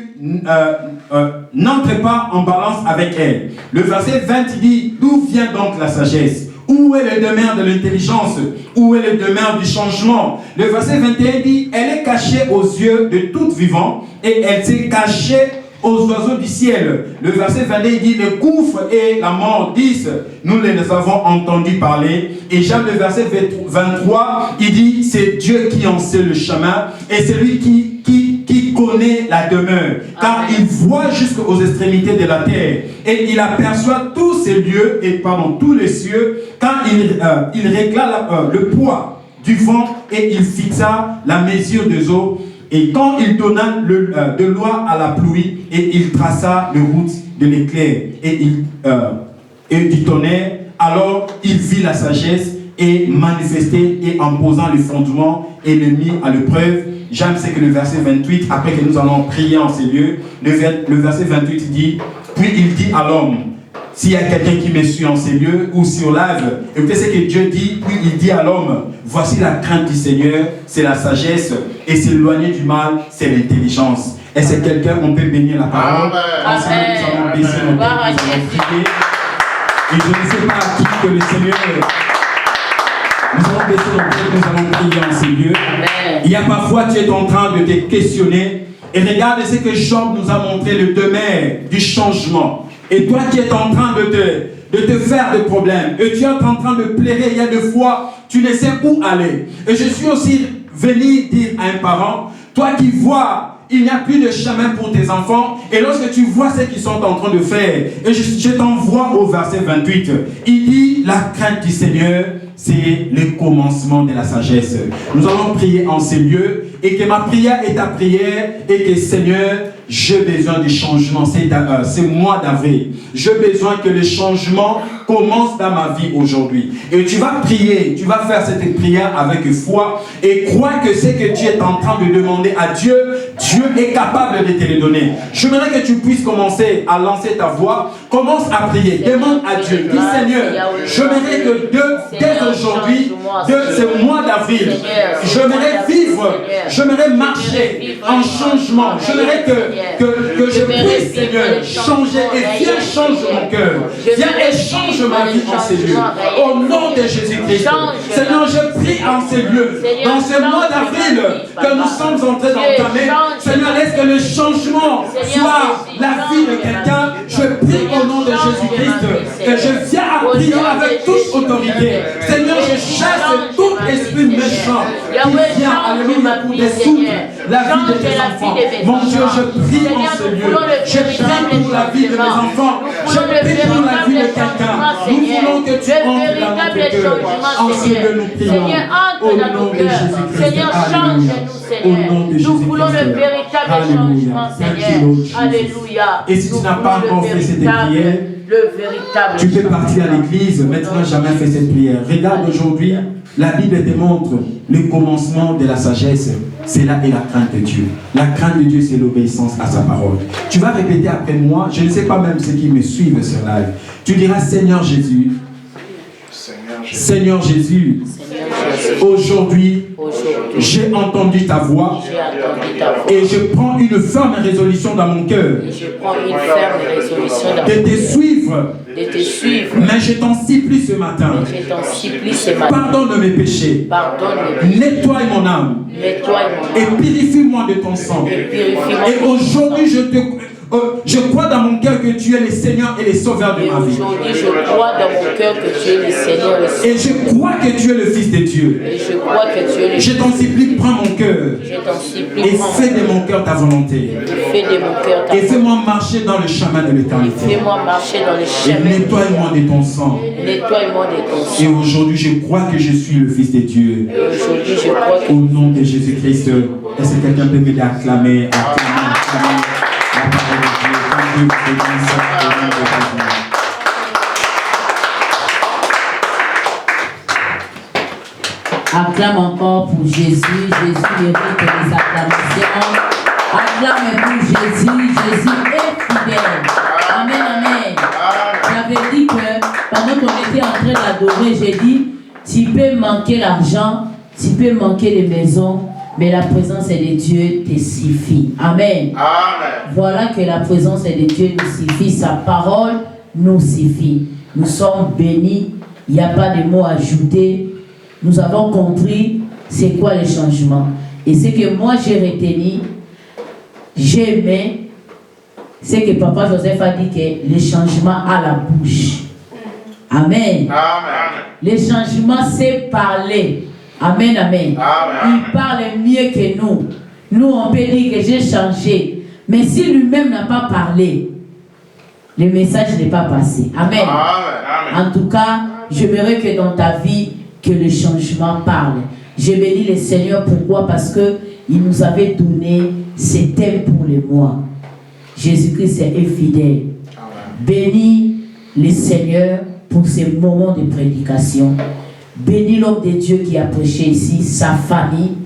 S4: n'entre pas en balance avec elle. Le verset 20, il dit, d'où vient donc la sagesse? Où est le demeure de l'intelligence? Où est le demeure du changement? Le verset 21 dit, elle est cachée aux yeux de tout vivant, et elle s'est cachée aux oiseaux du ciel. Le verset 22 il dit, le gouffre et la mort disent, nous les avons entendus parler. Et Jean le verset 23, il dit, c'est Dieu qui en sait le chemin, et c'est lui qui connaît la demeure, car il voit jusqu'aux extrémités de la terre, et il aperçoit tous ces lieux, et tous les cieux, quand il régla le poids du vent, et il fixa la mesure des eaux, et quand il donna de loi à la pluie, et il traça le route de l'éclair, et du tonnerre, alors il vit la sagesse, et manifesté, et en posant le fondement, et le mit à l'épreuve. J'aime ce que le verset 28, après que nous allons prier en ces lieux, le verset 28 dit, puis il dit à l'homme, s'il y a quelqu'un qui me suit en ces lieux ou sur live, écoutez ce que Dieu dit, puis il dit à l'homme, voici la crainte du Seigneur, c'est la sagesse, et s'éloigner du mal, c'est l'intelligence. Et c'est quelqu'un, on peut bénir la parole. Ensemble, nous allons baisser nos têtes, nous allons prier. Et je ne sais pas à qui que le Seigneur Nous allons baisser nos têtes, nous allons prier en ces lieux.
S5: Amen.
S4: Il y a parfois, tu es en train de te questionner. Et regarde ce que Job nous a montré, le demeure du changement. Et toi qui es en train de te faire des problèmes, et tu es en train de pleurer, il y a des fois, tu ne sais où aller. Et je suis aussi venu dire à un parent, toi qui vois, il n'y a plus de chemin pour tes enfants, et lorsque tu vois ce qu'ils sont en train de faire, et je t'envoie au verset 28, il dit, la crainte du Seigneur, c'est le commencement de la sagesse. Nous allons prier en ces lieux, et que ma prière est ta prière, et que Seigneur, j'ai besoin de changement. C'est mois d'avril. J'ai besoin que le changement commence dans ma vie aujourd'hui. Et tu vas prier, tu vas faire cette prière avec foi et crois que ce que tu es en train de demander à Dieu, Dieu est capable de te le donner. J'aimerais que tu puisses commencer à lancer ta voix. Commence à prier. Demande à Dieu. Dis Seigneur, j'aimerais que dès aujourd'hui, de ce mois d'avril, j'aimerais vivre, j'aimerais marcher en changement. J'aimerais que je puisse, Seigneur, changer et viens change mon cœur. Viens et change ma vie en ces lieux. Au nom de Jésus-Christ. Seigneur, je prie en ces lieux. Dans ce mois d'avril que nous sommes en train d'entamer, Seigneur, laisse que le changement soit la vie de quelqu'un. Je prie au nom de Jésus-Christ et je viens à prier avec toute autorité. Seigneur, je chasse tout esprit méchant qui vient à alléluia pour dissoudre la vie de tes enfants. Mon Dieu, je prie en ce lieu. Je prie pour la vie de mes enfants. Je prie pour la vie de quelqu'un. Nous voulons que tu entres dans notre cœur. En ce lieu, nous prions. Au nom de Jésus-Christ.
S5: Seigneur, change-nous, Seigneur. Nous voulons le véritable changement, Seigneur. Alléluia.
S4: Et si tu n'as pas encore fait cette prière, tu peux partir à l'église, maintenant jamais fait cette prière. Regarde aujourd'hui, la Bible te montre le commencement de la sagesse. C'est là et la crainte de Dieu. La crainte de Dieu, c'est l'obéissance à sa parole. Tu vas répéter après moi, je ne sais pas même ceux qui me suivent sur live. Tu diras, Seigneur Jésus, Seigneur Jésus, aujourd'hui, j'ai entendu ta voix et je prends une ferme résolution dans mon cœur de te suivre. Mais je t'en supplie ce matin. Pardonne mes péchés. Nettoie mon âme. Et purifie-moi de ton sang. Et aujourd'hui, je crois dans mon cœur que tu es le Seigneur et le Sauveur de ma vie.
S5: Aujourd'hui, je crois dans mon cœur que tu es le Seigneur et le Sauveur.
S4: Et je crois que tu es le Fils de Dieu.
S5: Et je crois que tu es le
S4: Je t'en supplie, prends mon cœur. Et fais de mon cœur ta volonté. Et fais-moi marcher dans le chemin de l'éternité.
S5: Fais-moi marcher dans le chemin.
S4: Et nettoie-moi de ton sang.
S5: Nettoie-moi de ton sang.
S4: Et aujourd'hui, je crois que je suis le Fils de Dieu.
S5: Et aujourd'hui, je crois que...
S4: Au nom de Jésus-Christ, est-ce que quelqu'un peut m'aider à acclamer, la parole de Dieu?
S1: Acclame encore pour Jésus. Jésus mérite les acclamations. Acclame pour Jésus. Jésus est fidèle. Amen, amen. J'avais dit que pendant qu'on était en train d'adorer, j'ai dit, tu peux manquer l'argent, tu peux manquer les maisons, mais la présence de Dieu te suffit. Amen.
S3: Amen.
S1: Voilà que la présence de Dieu nous suffit. Sa parole nous suffit. Nous sommes bénis. Il n'y a pas de mots à ajouter. Nous avons compris c'est quoi le changement. Et ce que moi j'ai retenu, j'ai aimé, c'est que Papa Joseph a dit que le changement a la bouche. Amen.
S3: Amen.
S1: Le changement, c'est parler. Amen, amen.
S3: Amen.
S1: Il parle mieux que nous. Nous, on peut dire que j'ai changé. Mais si lui-même n'a pas parlé, le message n'est pas passé. Amen.
S3: Amen.
S1: En tout cas, j'aimerais que dans ta vie, que le changement parle. Je bénis le Seigneur. Pourquoi? Parce qu'il nous avait donné ces thèmes pour le mois. Jésus-Christ est fidèle. Bénis le Seigneur pour ces moments de prédication. Bénis l'homme de Dieu qui a prêché ici, sa famille.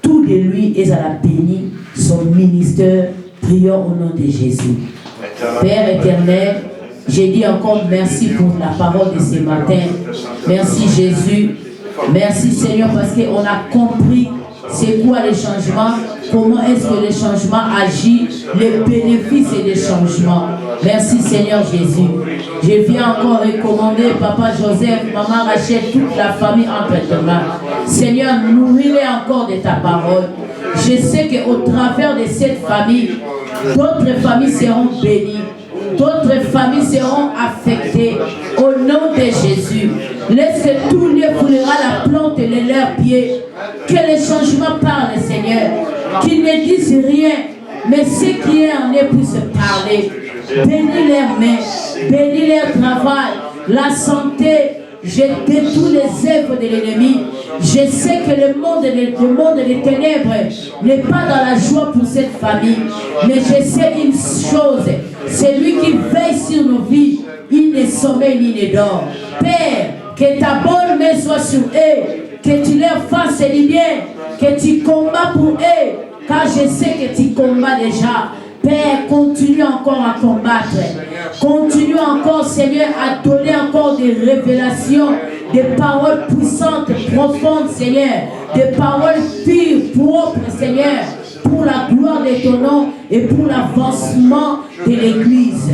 S1: Tout de lui est à la béni, son ministère. Prions au nom de Jésus. Père éternel, j'ai dit encore merci pour la parole de ce matin. Merci Jésus. Merci Seigneur parce qu'on a compris C'est quoi les changements? Comment est-ce que les changements agissent? Les bénéfices et les changements. Merci Seigneur Jésus. Je viens encore recommander Papa Joseph, Maman Rachel, toute la famille entre tes mains. Seigneur, nourris-les encore de ta parole. Je sais qu'au travers de cette famille, d'autres familles seront bénies. D'autres familles seront affectées au nom de Jésus. Laisse que tout lieu foulera la plante de leurs pieds. Que les changements parlent, Seigneur. Qu'ils ne disent rien, mais ce qui est en eux puisse parler. Bénis leurs mains, bénis leur travail, la santé. Je détruis les œuvres de l'ennemi. Je sais que le monde des ténèbres n'est pas dans la joie pour cette famille. Mais je sais une chose, c'est lui qui veille sur nos vies. Il ne sommeille ni ne dort. Père, que ta bonne main soit sur eux, que tu leur fasses du bien, que tu combats pour eux, car je sais que tu combats déjà. Père, continue encore à combattre. Continue encore, Seigneur, à donner encore des révélations, des paroles puissantes, profondes, Seigneur. Des paroles pures, propres, Seigneur, pour la gloire de ton nom et pour l'avancement de l'Église.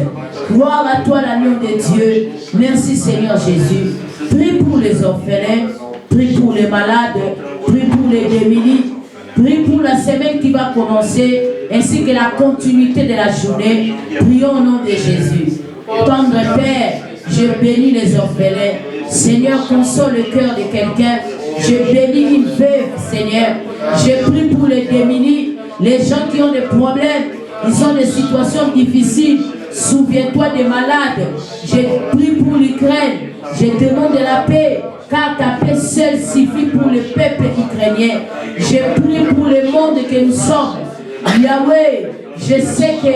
S1: Gloire à toi, l'agneau de Dieu. Merci, Seigneur Jésus. Prie pour les orphelins, prie pour les malades, prie pour les démunis. Prie pour la semaine qui va commencer, ainsi que la continuité de la journée. Prions au nom de Jésus. Tendre Père, je bénis les orphelins. Seigneur, console le cœur de quelqu'un. Je bénis une veuve, Seigneur. Je prie pour les démunis, les gens qui ont des problèmes, ils ont des situations difficiles. Souviens-toi des malades. Je prie pour l'Ukraine. Je demande de la paix, car ta paix seule suffit pour le peuple ukrainien. Je prie pour le monde que nous sommes. Yahweh, je sais que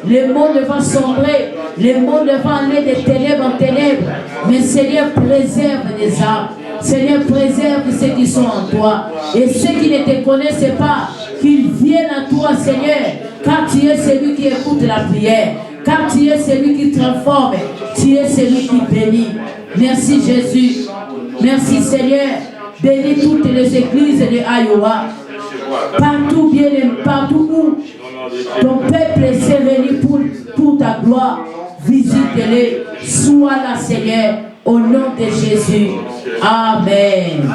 S1: le monde va sombrer, le monde va aller de ténèbres en ténèbres. Mais Seigneur, préserve les âmes. Seigneur, préserve ceux qui sont en toi. Et ceux qui ne te connaissent pas, qu'ils viennent à toi, Seigneur, car tu es celui qui écoute la prière. Car tu es celui qui transforme, tu es celui qui bénit. Merci Jésus. Merci Seigneur. Bénis toutes les églises de Iowa. Partout, bien, partout où ton peuple s'est réuni pour ta gloire, visite-les. Sois là, Seigneur, au nom de Jésus. Amen.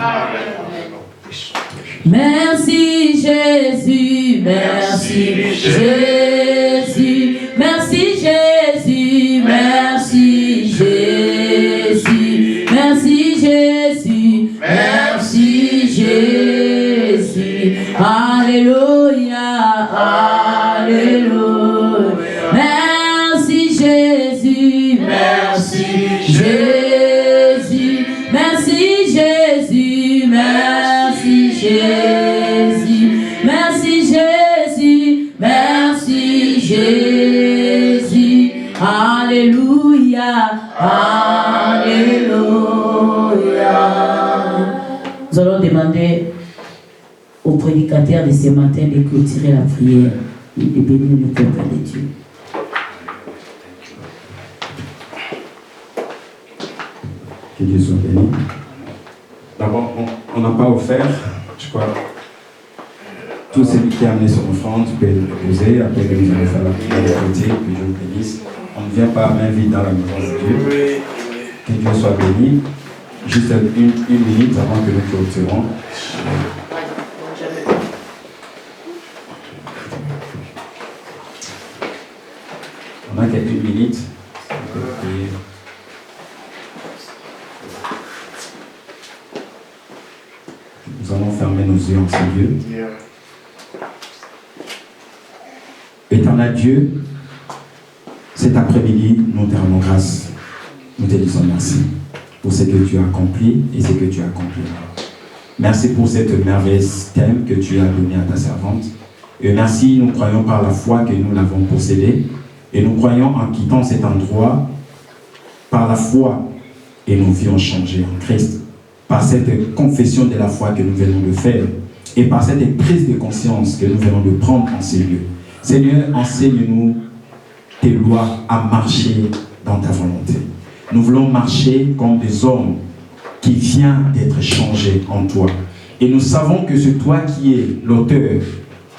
S1: Merci Jésus, merci Jésus, merci Jésus, merci Jésus, merci Jésus, merci Jésus, alléluia, alléluia, merci Jésus, merci Jésus, merci Jésus, merci Jésus, merci Jésus, merci Jésus, alléluia, alléluia. Nous allons demander au prédicateur de ce matin de clôturer la prière et de bénir le peuple de Dieu.
S4: Que Dieu soit béni. D'abord, on n'a pas offert, je crois, tout celui qui a amené son offrande, tu peux le déposer, après que nous allons faire la prière de côté, que Dieu vous bénisse. On ne vient pas main vide dans la maison de Dieu. Que Dieu soit béni. Juste une minute avant que nous clôturons. On a qu'une minute. On peut prier. Nous allons fermer nos yeux en ce lieu. Éternel Dieu, cet après-midi, nous te rendons grâce. Nous te disons merci pour ce que tu as accompli et ce que tu as accompli. Merci pour cette merveilleuse thème que tu as donné à ta servante. Et merci, nous croyons par la foi que nous l'avons possédé. Et nous croyons en quittant cet endroit par la foi et nos vies ont changé en Christ. Par cette confession de la foi que nous venons de faire et par cette prise de conscience que nous venons de prendre en ces lieux. Seigneur, enseigne-nous tes lois à marcher dans ta volonté. Nous voulons marcher comme des hommes qui viennent d'être changés en toi. Et nous savons que c'est toi qui es l'auteur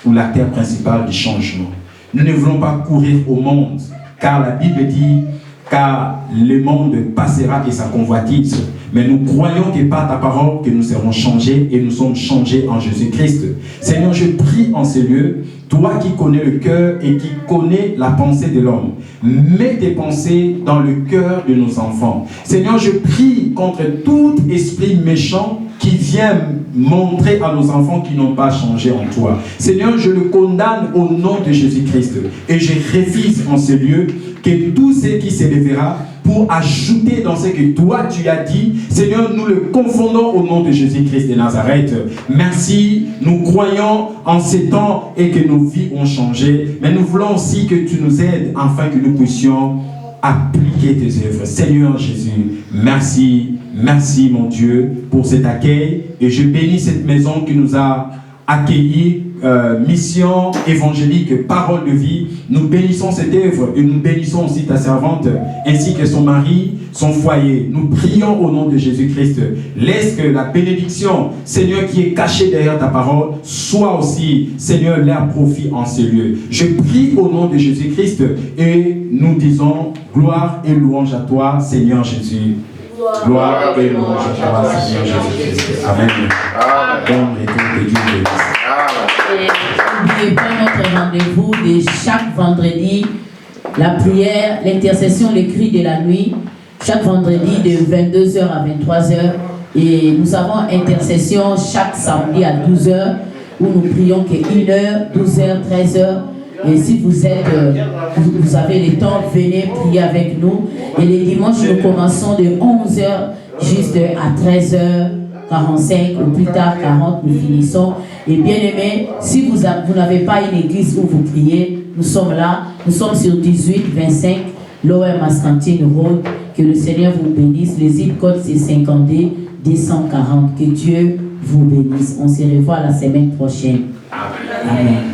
S4: ou l'acteur principal du changement. Nous ne voulons pas courir au monde, car la Bible dit, car le monde passera et sa convoitise. Mais nous croyons que par ta parole que nous serons changés et nous sommes changés en Jésus-Christ. Seigneur, je prie en ces lieux, toi qui connais le cœur et qui connais la pensée de l'homme, mets tes pensées dans le cœur de nos enfants. Seigneur, je prie contre tout esprit méchant qui vient montrer à nos enfants qui n'ont pas changé en toi. Seigneur, je le condamne au nom de Jésus-Christ et je refuse en ce lieu que tout ce qui s'élèvera pour ajouter dans ce que toi tu as dit, Seigneur, nous le confondons au nom de Jésus-Christ de Nazareth. Merci, nous croyons en ces temps et que nos vies ont changé, mais nous voulons aussi que tu nous aides afin que nous puissions appliquer tes œuvres. Seigneur Jésus, merci. Merci mon Dieu pour cet accueil et je bénis cette maison qui nous a accueillis, mission évangélique, parole de vie. Nous bénissons cette œuvre et nous bénissons aussi ta servante ainsi que son mari, son foyer. Nous prions au nom de Jésus-Christ. Laisse que la bénédiction, Seigneur, qui est cachée derrière ta parole, soit aussi, Seigneur, leur profit en ces lieux. Je prie au nom de Jésus-Christ et nous disons gloire et louange à toi, Seigneur Jésus. Gloire et louange à toi, Seigneur Jésus-Christ. Amen. Bon retour de Dieu.
S5: Et n'oubliez pas notre rendez-vous de chaque vendredi, la prière, l'intercession, le cri de la nuit, chaque vendredi de 22h à 23h. Et nous avons intercession chaque samedi à 12h, où nous prions que 1h, 12h, 13h. Et si vous êtes, vous avez le temps, venez prier avec nous. Et les dimanches, nous commençons de 11h juste à 13h45 ou plus tard 40, nous finissons. Et bien aimés, si vous n'avez pas une église où vous priez, nous sommes là. Nous sommes sur 18-25 Lower Mascantine Road. Que le Seigneur vous bénisse. Le zip code c'est 52 240. Que Dieu vous bénisse. On se revoit la semaine prochaine. Amen.